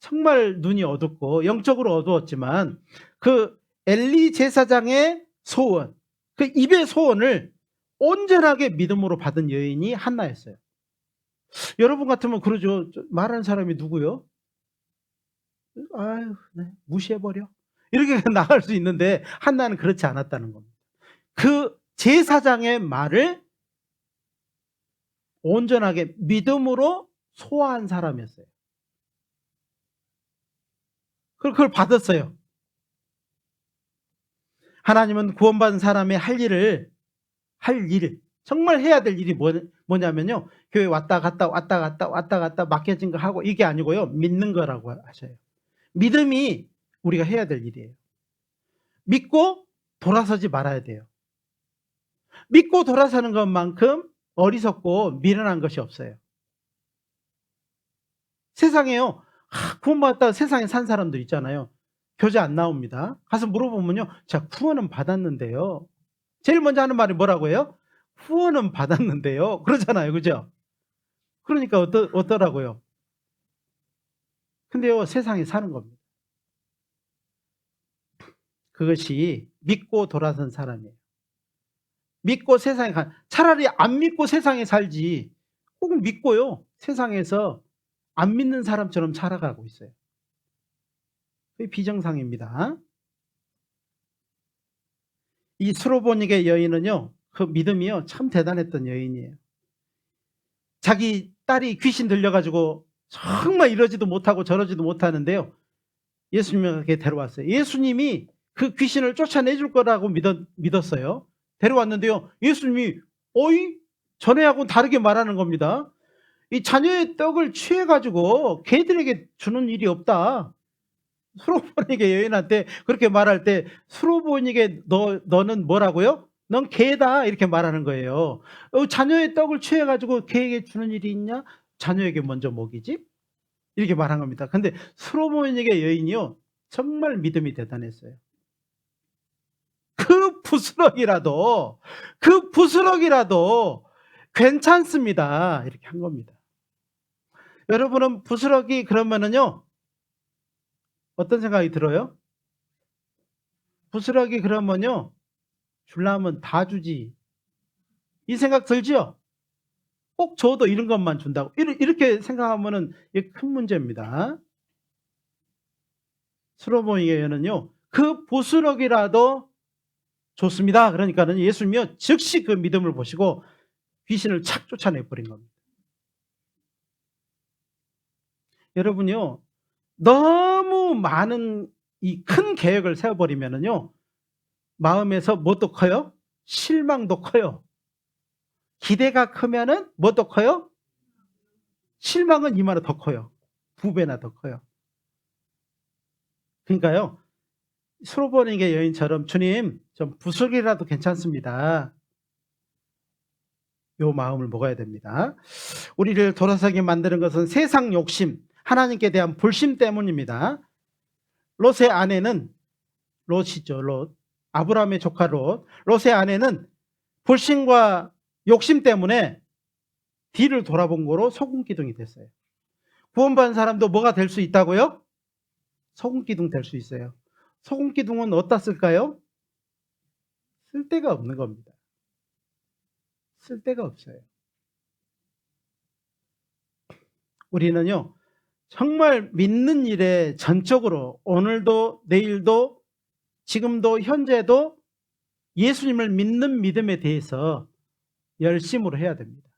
정말 눈이 어둡고 영적으로 어두웠지만 그 엘리 제사장의 소원, 그 입의 소원을 온전하게 믿음으로 받은 여인이 한나였어요. 여러분 같으면 그러죠. 말하는 사람이 누구요? 아유, 네, 무시해버려. 이렇게 나갈 수 있는데 한나는 그렇지 않았다는 겁니다. 그 제사장의 말을 온전하게 믿음으로 소화한 사람이었어요. 그걸 받았어요. 하나님은 구원받은 사람의 할 일, 정말 해야 될 일이 뭐냐면요. 교회 왔다 갔다 맡겨진 거 하고 이게 아니고요. 믿는 거라고 하셔요. 믿음이 우리가 해야 될 일이에요. 믿고 돌아서지 말아야 돼요. 믿고 돌아서는 것만큼 어리석고 미련한 것이 없어요. 세상에요. 구원받았다 세상에 산 사람들 있잖아요. 교제 안 나옵니다. 가서 물어보면요. 자, 구원은 받았는데요. 제일 먼저 하는 말이 뭐라고 해요? 후원은 받았는데요. 그러잖아요. 그죠? 그러니까 어떠라고요? 근데요, 세상에 사는 겁니다. 그것이 믿고 돌아선 사람이에요. 믿고 세상에 차라리 안 믿고 세상에 살지. 혹은 믿고요. 세상에서 안 믿는 사람처럼 살아가고 있어요. 그게 비정상입니다. 이 수로보닉의 여인은요. 그 믿음이요. 참 대단했던 여인이에요. 자기 딸이 귀신 들려가지고 정말 이러지도 못하고 저러지도 못하는데요. 예수님에게 데려왔어요. 예수님이 그 귀신을 쫓아내줄 거라고 믿었어요. 데려왔는데요. 예수님이 전에하고는 다르게 말하는 겁니다. 이 자녀의 떡을 취해가지고 개들에게 주는 일이 없다. 수로보닉의 여인한테 그렇게 말할 때 수로보닉의 너는 뭐라고요? 넌 개다 이렇게 말하는 거예요. 자녀의 떡을 취해가지고 개에게 주는 일이 있냐? 자녀에게 먼저 먹이지? 이렇게 말한 겁니다. 근데 수로보닉의 여인이요 정말 믿음이 대단했어요. 그 부스럭이라도 괜찮습니다. 이렇게 한 겁니다. 여러분은 부스럭이 그러면은요 어떤 생각이 들어요? 부스럭이 그러면요 줄라면 다 주지 이 생각 들죠? 꼭 줘도 이런 것만 준다고. 이렇게 생각하면은 이게 큰 문제입니다. 솔로몬에게는요, 그 부스럭이라도 좋습니다. 그러니까는 예수님이요, 즉시 그 믿음을 보시고 귀신을 착 쫓아내 버린 겁니다. 여러분요, 너무 많은 이 큰 계획을 세워버리면은요, 마음에서 뭣도 커요? 실망도 커요. 기대가 크면은 뭣도 커요? 실망은 이마나 더 커요. 2배나 더 커요. 그러니까요, 솔로몬에게 여인처럼 주님, 좀 부스럭이라도 괜찮습니다. 요 마음을 먹어야 됩니다. 우리를 돌아서게 만드는 것은 세상 욕심, 하나님께 대한 불신 때문입니다. 롯의 아내는, 롯이죠, 롯. 아브라함의 조카 롯. 롯의 아내는 불신과 욕심 때문에 뒤를 돌아본 거로 소금기둥이 됐어요. 구원받은 사람도 뭐가 될 수 있다고요? 소금기둥 될 수 있어요. 소금기둥은 어디다 쓸까요? 쓸데가 없는 겁니다. 쓸데가 없어요. 우리는요, 정말 믿는 일에 전적으로 오늘도 내일도 지금도 현재도 예수님을 믿는 믿음에 대해서 열심으로 해야 됩니다.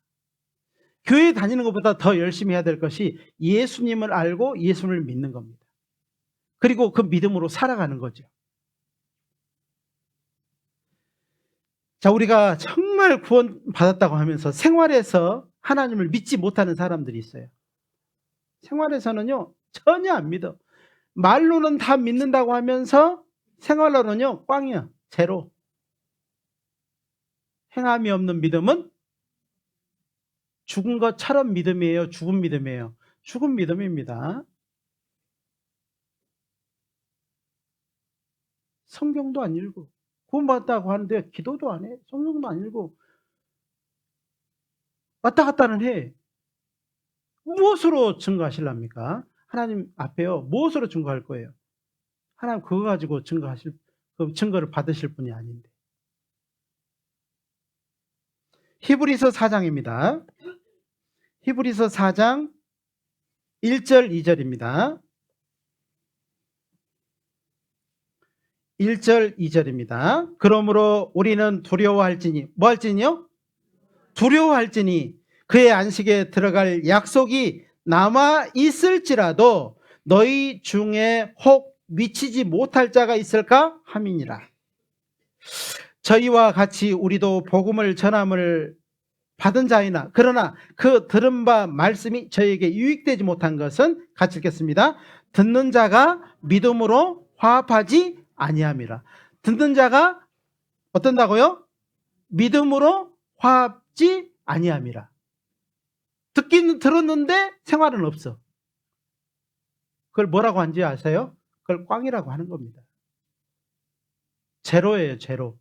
교회 다니는 것보다 더 열심히 해야 될 것이 예수님을 알고 예수님을 믿는 겁니다. 그리고 그 믿음으로 살아가는 거죠. 자, 우리가 정말 구원받았다고 하면서 생활에서 하나님을 믿지 못하는 사람들이 있어요. 생활에서는요, 전혀 안 믿어. 말로는 다 믿는다고 하면서 생활로는요, 꽝이야. 제로. 행함이 없는 믿음은 죽은 것처럼 믿음이에요? 죽은 믿음이에요? 죽은 믿음입니다. 성경도 안 읽고 구원받았다고 하는데 기도도 안 해. 성경도 안 읽고 왔다 갔다는 해. 무엇으로 증거하실랍니까? 하나님 앞에요, 무엇으로 증거할 거예요? 하나님 그거 가지고 그 증거를 받으실 분이 아닌데. 히브리서 4장입니다. 히브리서 4장 1절 2절입니다. 1절 2절입니다. 그러므로 우리는 두려워할지니, 뭐 할지니요? 두려워할지니 그의 안식에 들어갈 약속이 남아 있을지라도 너희 중에 혹 미치지 못할 자가 있을까 함이니라. 저희와 같이 우리도 복음을 전함을 받은 자이나 그러나 그 들은 바 말씀이 저에게 유익되지 못한 것은 같이 읽겠습니다. 듣는 자가 믿음으로 화합하지 아니함이라. 듣는 자가 어떤다고요? 믿음으로 화합지 아니함이라. 듣기는 들었는데 생활은 없어. 그걸 뭐라고 하는지 아세요? 그걸 꽝이라고 하는 겁니다. 제로예요, 제로.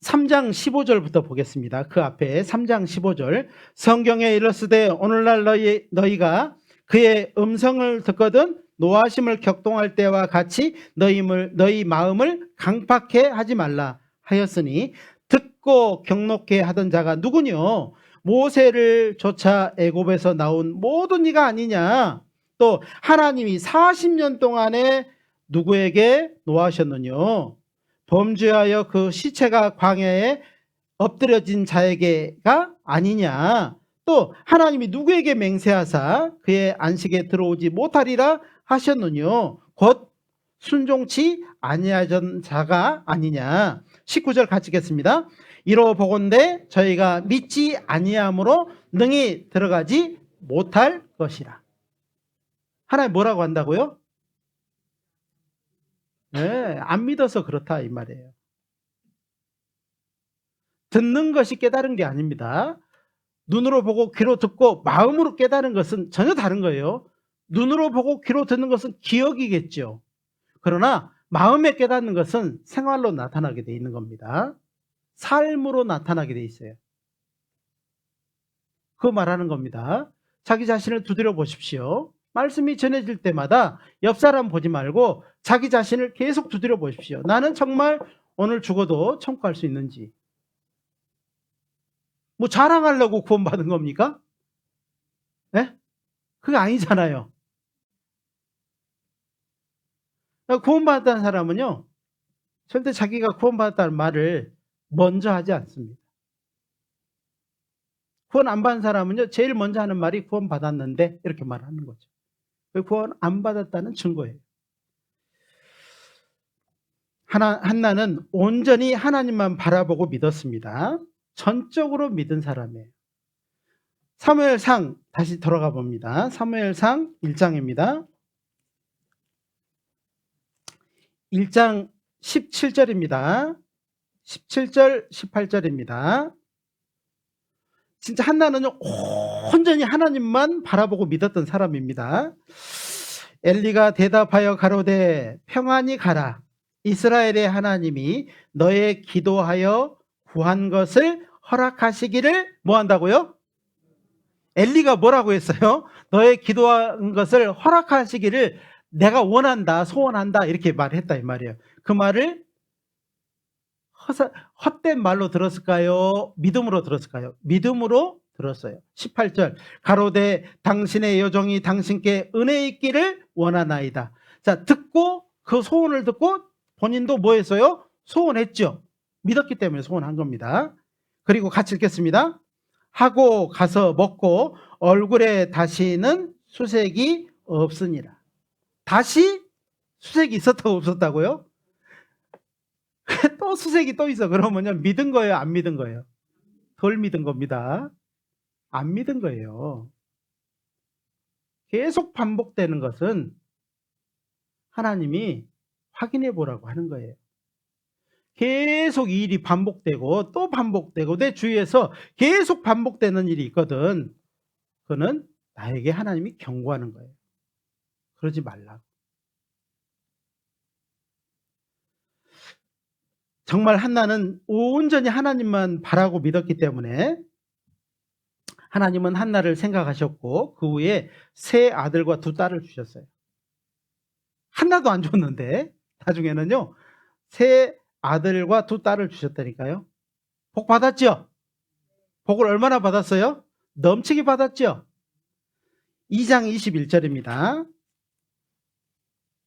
3장 15절부터 보겠습니다. 그 앞에 3장 15절. 성경에 이르시되 오늘날 너희가 그의 음성을 듣거든 노하심을 격동할 때와 같이 너희 마음을 강팍해 하지 말라 하였으니 듣고 경록해 하던 자가 누구뇨? 모세를 쫓아 애굽에서 나온 모든 이가 아니냐? 또 하나님이 40년 동안에 누구에게 노하셨느뇨? 범죄하여 그 시체가 광야에 엎드려진 자에게가 아니냐? 또 하나님이 누구에게 맹세하사 그의 안식에 들어오지 못하리라 하셨느뇨? 곧 순종치 아니하던 자가 아니냐? 19절 같이 읽겠습니다. 이로 보건대 저희가 믿지 아니함으로 능히 들어가지 못할 것이라. 하나님 뭐라고 한다고요? 네, 안 믿어서 그렇다 이 말이에요. 듣는 것이 깨달은 게 아닙니다. 눈으로 보고 귀로 듣고 마음으로 깨달은 것은 전혀 다른 거예요. 눈으로 보고 귀로 듣는 것은 기억이겠죠. 그러나 마음에 깨닫는 것은 생활로 나타나게 돼 있는 겁니다. 삶으로 나타나게 돼 있어요. 그 말하는 겁니다. 자기 자신을 두드려 보십시오. 말씀이 전해질 때마다 옆 사람 보지 말고 자기 자신을 계속 두드려 보십시오. 나는 정말 오늘 죽어도 천국 갈 수 있는지, 뭐 자랑하려고 구원받은 겁니까? 예? 그게 아니잖아요. 구원받았다는 사람은요, 절대 자기가 구원받았다는 말을 먼저 하지 않습니다. 구원 안 받은 사람은요, 제일 먼저 하는 말이 구원받았는데 이렇게 말하는 거죠. 구원 안 받았다는 증거예요. 한나는 온전히 하나님만 바라보고 믿었습니다. 전적으로 믿은 사람이에요. 사무엘상 다시 돌아가 봅니다. 사무엘상 1장입니다. 1장 17절입니다. 17절, 18절입니다. 진짜 한나는 온전히 하나님만 바라보고 믿었던 사람입니다. 엘리가 대답하여 가로되 평안히 가라. 이스라엘의 하나님이 너의 기도하여 구한 것을 허락하시기를 뭐 한다고요? 엘리가 뭐라고 했어요? 너의 기도한 것을 허락하시기를 내가 원한다, 소원한다 이렇게 말했다 이 말이에요. 그 말을 헛된 말로 들었을까요? 믿음으로 들었을까요? 믿음으로 들었어요. 18절 가로되 당신의 여종이 당신께 은혜 있기를 원하나이다. 자, 듣고 그 소원을 듣고 본인도 뭐 했어요? 소원했죠. 믿었기 때문에 소원한 겁니다. 그리고 같이 읽겠습니다. 하고 가서 먹고 얼굴에 다시는 수색이 없으니라. 다시 수색이 있었다고 없었다고요? 또 수색이 또 있어. 그러면요, 믿은 거예요, 안 믿은 거예요? 덜 믿은 겁니다. 안 믿은 거예요. 계속 반복되는 것은 하나님이 확인해 보라고 하는 거예요. 계속 이 일이 반복되고 또 반복되고 내 주위에서 계속 반복되는 일이 있거든. 그거는 나에게 하나님이 경고하는 거예요. 그러지 말라고. 정말 한나는 온전히 하나님만 바라고 믿었기 때문에 하나님은 한나를 생각하셨고 그 후에 세 아들과 두 딸을 주셨어요. 하나도 안 줬는데 나중에는요, 세 아들과 두 딸을 주셨다니까요. 복 받았죠? 복을 얼마나 받았어요? 넘치게 받았죠? 2장 21절입니다.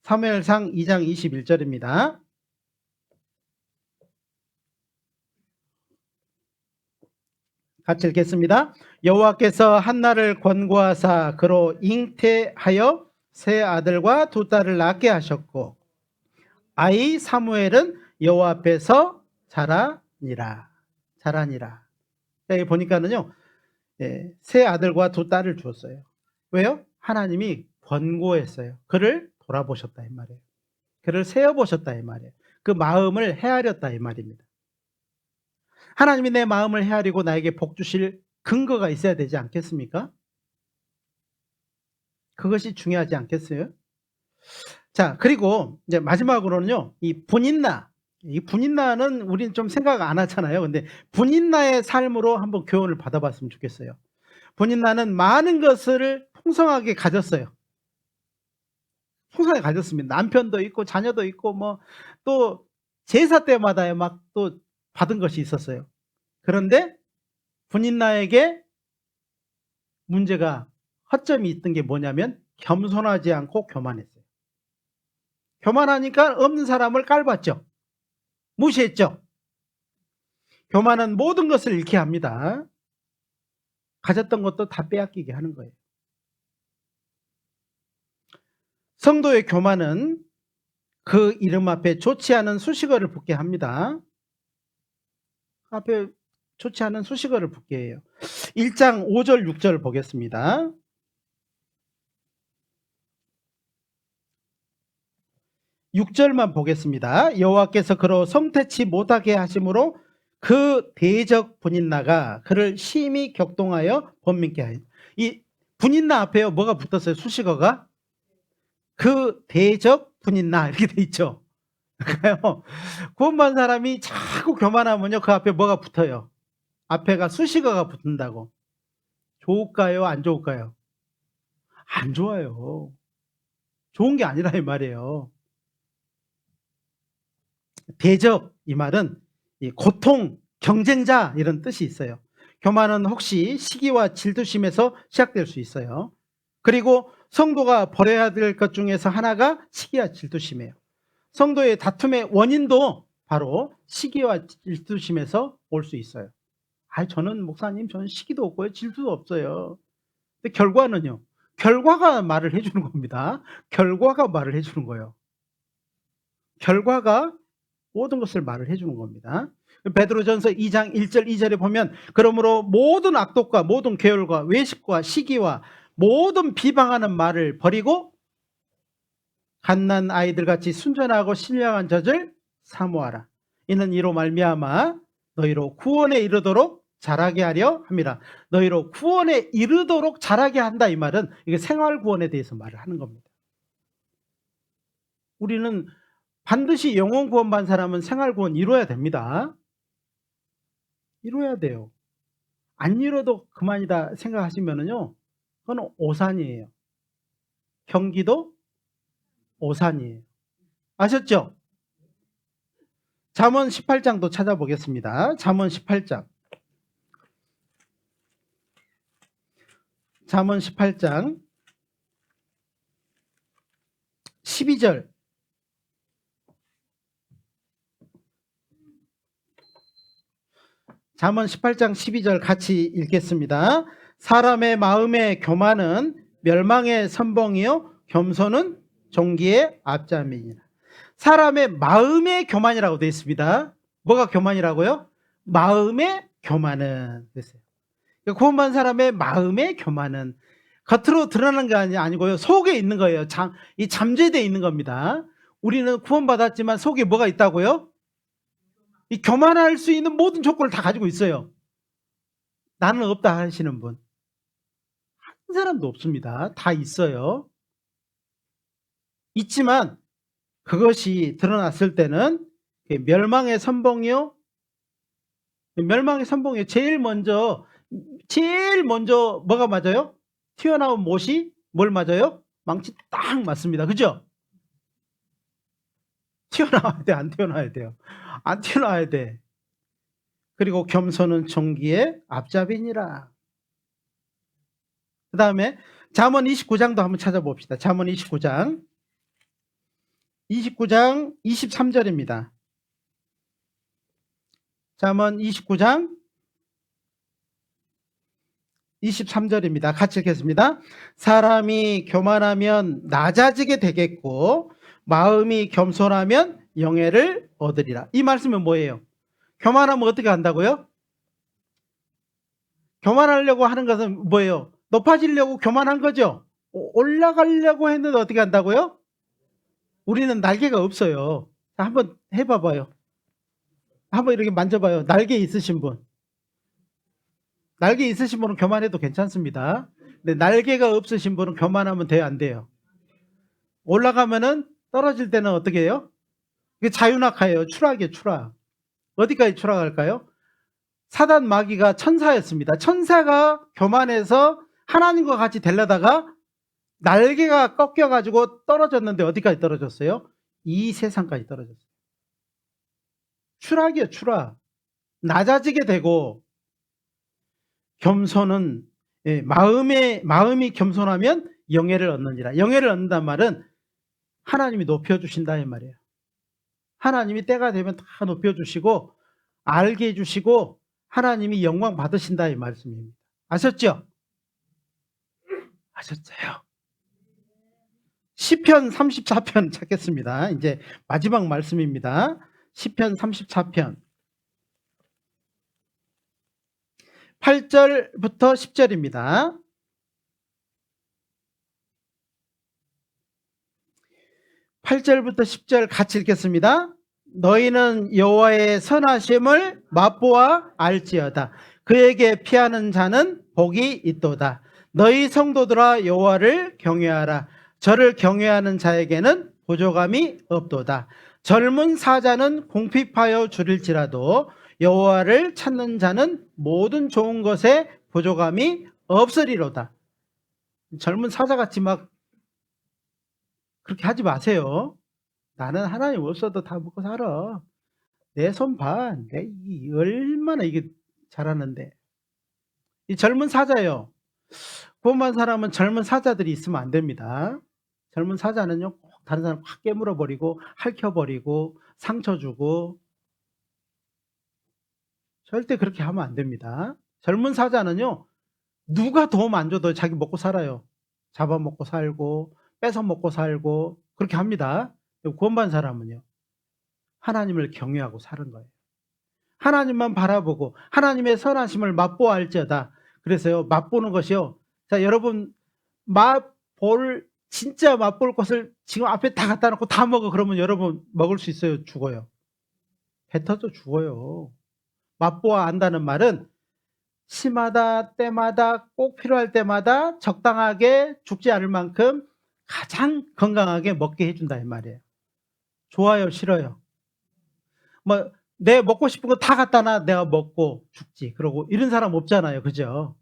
사무엘상 2장 21절입니다. 같이 읽겠습니다. 여호와께서 한나를 권고하사 그로 잉태하여 세 아들과 두 딸을 낳게 하셨고 아이 사무엘은 여호와 앞에서 자라니라. 여기 보니까는요, 세 아들과 두 딸을 주었어요. 왜요? 하나님이 권고했어요. 그를 돌아보셨다 이 말이에요. 그를 세어보셨다 이 말이에요. 그 마음을 헤아렸다 이 말입니다. 하나님이 내 마음을 헤아리고 나에게 복 주실 근거가 있어야 되지 않겠습니까? 그것이 중요하지 않겠어요? 자, 그리고 이제 마지막으로는요, 이 분인나는 우리는 좀 생각 안 하잖아요. 근데 분인나의 삶으로 한번 교훈을 받아봤으면 좋겠어요. 분인나는 많은 것을 풍성하게 가졌어요. 풍성하게 가졌습니다. 남편도 있고 자녀도 있고 뭐 또 제사 때마다 막 또 받은 것이 있었어요. 그런데 분인나에게 문제가, 허점이 있던 게 뭐냐면 겸손하지 않고 교만했어요. 교만하니까 없는 사람을 깔봤죠. 무시했죠. 교만은 모든 것을 잃게 합니다. 가졌던 것도 다 빼앗기게 하는 거예요. 성도의 교만은 그 이름 앞에 좋지 않은 수식어를 붙게 합니다. 앞에 좋지 않은 수식어를 붙게 해요. 1장 5절 6절 보겠습니다. 6절만 보겠습니다. 여호와께서 그로 성태치 못하게 하심으로 그 대적 분인나가 그를 심히 격동하여 번민케 하여. 이 분인나 앞에요, 뭐가 붙었어요? 수식어가 그 대적 분인나 이렇게 돼 있죠. 그러니까요, 구원받은 사람이 자꾸 교만하면요, 그 앞에 뭐가 붙어요? 앞에가 수식어가 붙는다고. 좋을까요? 안 좋을까요? 안 좋아요. 좋은 게 아니라 이 말이에요. 대적, 이 말은 고통, 경쟁자 이런 뜻이 있어요. 교만은 혹시 시기와 질투심에서 시작될 수 있어요. 그리고 성도가 버려야 될 것 중에서 하나가 시기와 질투심이에요. 성도의 다툼의 원인도 바로 시기와 질투심에서 올 수 있어요. 저는 목사님, 저는 시기도 없고요, 질투도 없어요. 근데 결과는요? 결과가 말을 해주는 겁니다. 결과가 말을 해주는 거예요. 결과가 모든 것을 말을 해주는 겁니다. 베드로전서 2장 1절 2절에 보면 그러므로 모든 악독과 모든 계율과 외식과 시기와 모든 비방하는 말을 버리고 갓난 아이들같이 순전하고 신령한 젖을 사모하라. 이는 이로 말미암아 너희로 구원에 이르도록 자라게 하려 함이라. 너희로 구원에 이르도록 자라게 한다, 이 말은 이게 생활 구원에 대해서 말을 하는 겁니다. 우리는 반드시 영혼 구원받은 사람은 생활 구원 이루어야 됩니다. 이루어야 돼요. 안 이뤄도 그만이다 생각하시면은요, 그건 오산이에요. 경기도 오산이에요. 아셨죠? 잠언 18장도 찾아보겠습니다. 잠언 18장. 잠언 18장 12절. 잠언 18장 12절 같이 읽겠습니다. 사람의 마음의 교만은 멸망의 선봉이요 겸손은 존귀의 앞잠이니라. 사람의 마음의 교만이라고 되어 있습니다. 뭐가 교만이라고요? 마음의 교만은 됐어요. 구원받은 사람의 마음의 교만은 겉으로 드러나는 게 아니고요, 속에 있는 거예요. 이 잠재되어 있는 겁니다. 우리는 구원받았지만 속에 뭐가 있다고요? 이 교만할 수 있는 모든 조건을 다 가지고 있어요. 나는 없다 하시는 분 한 사람도 없습니다. 다 있어요. 있지만 그것이 드러났을 때는 멸망의 선봉이요. 멸망의 선봉이요. 제일 먼저 뭐가 맞아요? 튀어나온 못이 뭘 맞아요? 망치 딱 맞습니다. 그죠? 튀어나와야 돼, 안 튀어나와야 돼요? 안 튀어나와야 돼. 그리고 겸손은 존귀의 앞잡이니라. 그 다음에 잠언 29장도 한번 찾아봅시다. 잠언 29장 23절입니다. 잠언 29장 23절입니다. 같이 읽겠습니다. 사람이 교만하면 낮아지게 되겠고 마음이 겸손하면 영예를 얻으리라. 이 말씀은 뭐예요? 교만하면 어떻게 한다고요? 교만하려고 하는 것은 뭐예요? 높아지려고 교만한 거죠. 올라가려고 했는데 어떻게 한다고요? 우리는 날개가 없어요. 한번 해봐봐요. 한번 이렇게 만져봐요. 날개 있으신 분. 날개 있으신 분은 교만해도 괜찮습니다. 근데 날개가 없으신 분은 교만하면 돼요, 안 돼요? 올라가면은 떨어질 때는 어떻게 해요? 이게 자유낙하예요. 추락이에요, 추락. 어디까지 추락할까요? 사단 마귀가 천사였습니다. 천사가 교만해서 하나님과 같이 되려다가 날개가 꺾여가지고 떨어졌는데 어디까지 떨어졌어요? 이 세상까지 떨어졌어요. 추락이에요, 추락. 낮아지게 되고 겸손은 마음이 겸손하면 영예를 얻느니라. 영예를 얻는단 말은 하나님이 높여주신다 이 말이에요. 하나님이 때가 되면 다 높여주시고 알게 해주시고 하나님이 영광 받으신다 이 말씀입니다. 아셨죠? 아셨어요? 시편 34편 찾겠습니다. 이제 마지막 말씀입니다. 시편 34편 8절부터 10절입니다. 8절부터 10절 같이 읽겠습니다. 너희는 여호와의 선하심을 맛보아 알지어다. 그에게 피하는 자는 복이 있도다. 너희 성도들아 여호와를 경외하라. 저를 경외하는 자에게는 보조감이 없도다. 젊은 사자는 궁핍하여 줄일지라도 여호와를 찾는 자는 모든 좋은 것에 보조감이 없으리로다. 젊은 사자같이 막 그렇게 하지 마세요. 나는 하나님 없어도 다 먹고 살아. 내 손 봐. 얼마나 이게 잘하는데. 이 젊은 사자요. 구원받은 사람은 젊은 사자들이 있으면 안 됩니다. 젊은 사자는요, 꼭 다른 사람 확 깨물어 버리고 핥혀 버리고 상처 주고 절대 그렇게 하면 안 됩니다. 젊은 사자는요, 누가 도움 안 줘도 자기 먹고 살아요. 잡아먹고 살고 뺏어 먹고 살고 그렇게 합니다. 구원받은 사람은요, 하나님을 경외하고 사는 거예요. 하나님만 바라보고 하나님의 선하심을 맛보아할지어다. 그래서요, 맛보는 것이요. 자, 여러분, 진짜 맛볼 것을 지금 앞에 다 갖다 놓고 다 먹어. 그러면 여러분 먹을 수 있어요? 죽어요? 배 터져 죽어요. 맛보아 안다는 말은 시마다 때마다 꼭 필요할 때마다 적당하게 죽지 않을 만큼 가장 건강하게 먹게 해준다 이 말이에요. 좋아요, 싫어요? 뭐 내 먹고 싶은 거 다 갖다 놔 내가 먹고 죽지. 그러고 이런 사람 없잖아요. 그죠?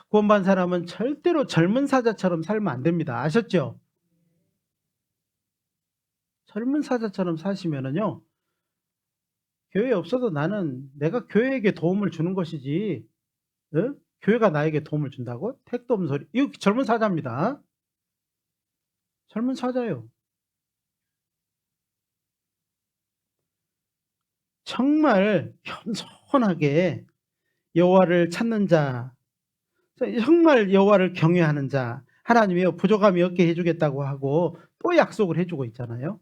구원받은 사람은 절대로 젊은 사자처럼 살면 안 됩니다. 아셨죠? 젊은 사자처럼 사시면은요, 교회에 없어도 나는 내가 교회에게 도움을 주는 것이지, 어? 교회가 나에게 도움을 준다고? 택도 없는 소리. 이거 젊은 사자입니다. 젊은 사자요. 정말 겸손하게 여호와를 찾는 자, 정말 여호와를 경외하는 자, 하나님이 부족함이 없게 해주겠다고 하고 또 약속을 해주고 있잖아요.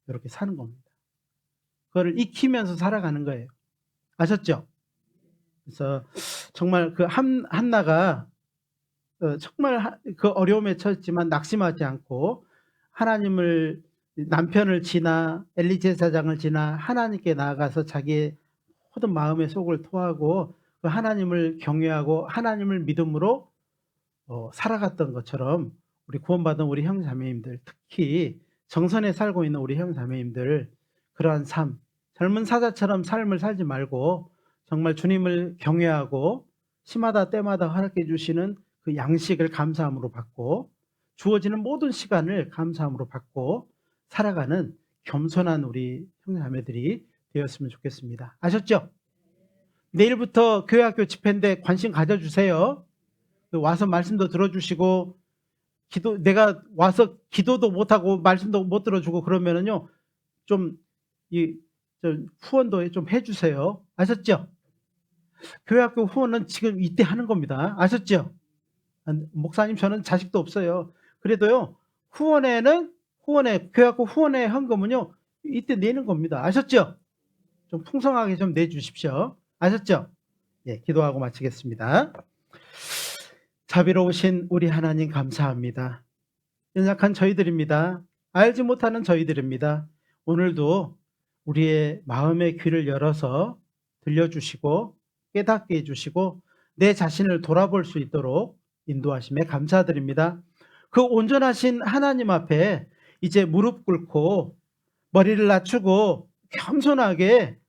이렇게 사는 겁니다. 그거를 익히면서 살아가는 거예요. 아셨죠? 그래서 정말 그 한나가 정말 그 어려움에 처했지만 낙심하지 않고 하나님을, 남편을 지나 엘리 제사장을 지나 하나님께 나아가서 자기의 모든 마음의 속을 토하고 그 하나님을 경외하고 하나님을 믿음으로 살아갔던 것처럼 우리 구원받은 우리 형제자매님들, 특히 정선에 살고 있는 우리 형제자매님들, 그러한 삶, 젊은 사자처럼 삶을 살지 말고 정말 주님을 경외하고 시마다 때마다 허락해 주시는 그 양식을 감사함으로 받고 주어지는 모든 시간을 감사함으로 받고 살아가는 겸손한 우리 형제자매들이 되었으면 좋겠습니다. 아셨죠? 내일부터 교회학교 집회인데 관심 가져주세요. 와서 말씀도 들어주시고, 내가 와서 기도도 못하고 말씀도 못 들어주고 그러면은요, 좀 후원도 좀 해주세요. 아셨죠? 교회학교 후원은 지금 이때 하는 겁니다. 아셨죠? 목사님, 저는 자식도 없어요. 그래도요, 교회학교 후원회 헌금은요, 이때 내는 겁니다. 아셨죠? 좀 풍성하게 좀 내주십시오. 아셨죠? 예, 기도하고 마치겠습니다. 자비로우신 우리 하나님 감사합니다. 연약한 저희들입니다. 알지 못하는 저희들입니다. 오늘도 우리의 마음의 귀를 열어서 들려주시고 깨닫게 해주시고 내 자신을 돌아볼 수 있도록 인도하심에 감사드립니다. 그 온전하신 하나님 앞에 이제 무릎 꿇고 머리를 낮추고 겸손하게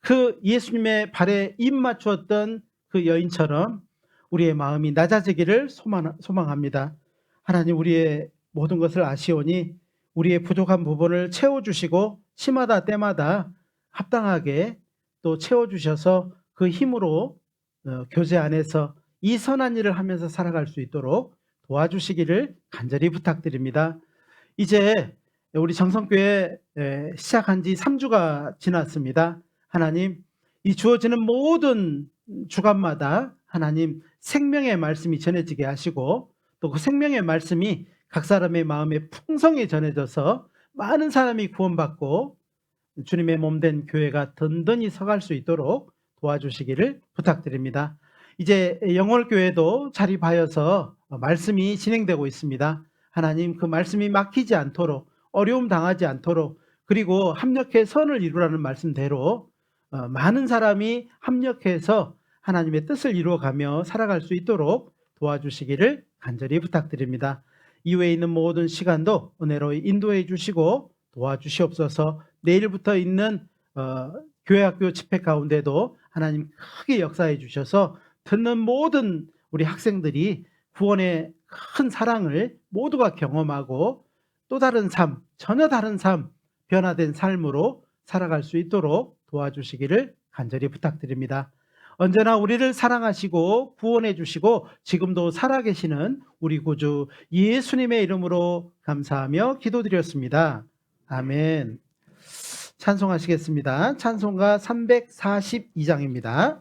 그 예수님의 발에 입 맞추었던 그 여인처럼 우리의 마음이 낮아지기를 소망합니다. 하나님, 우리의 모든 것을 아시오니 우리의 부족한 부분을 채워주시고 시마다 때마다 합당하게 또 채워주셔서 그 힘으로 교제 안에서 이 선한 일을 하면서 살아갈 수 있도록 도와주시기를 간절히 부탁드립니다. 이제 우리 정성교회 시작한 지 3주가 지났습니다. 하나님, 이 주어지는 모든 주간마다 하나님 생명의 말씀이 전해지게 하시고 또 그 생명의 말씀이 각 사람의 마음에 풍성히 전해져서 많은 사람이 구원받고 주님의 몸된 교회가 든든히 서갈 수 있도록 도와주시기를 부탁드립니다. 이제 영월교회도 자립하여서 말씀이 진행되고 있습니다. 하나님, 그 말씀이 막히지 않도록, 어려움 당하지 않도록, 그리고 합력해 선을 이루라는 말씀대로 많은 사람이 합력해서 하나님의 뜻을 이루어가며 살아갈 수 있도록 도와주시기를 간절히 부탁드립니다. 이후에 있는 모든 시간도 은혜로 인도해 주시고 도와주시옵소서. 내일부터 있는 교회학교 집회 가운데도 하나님 크게 역사해 주셔서 듣는 모든 우리 학생들이 구원의 큰 사랑을 모두가 경험하고 또 다른 삶, 전혀 다른 삶, 변화된 삶으로 살아갈 수 있도록 도와주시기를 간절히 부탁드립니다. 언제나 우리를 사랑하시고 구원해 주시고 지금도 살아계시는 우리 구주 예수님의 이름으로 감사하며 기도드렸습니다. 아멘. 찬송하시겠습니다. 찬송가 342장입니다.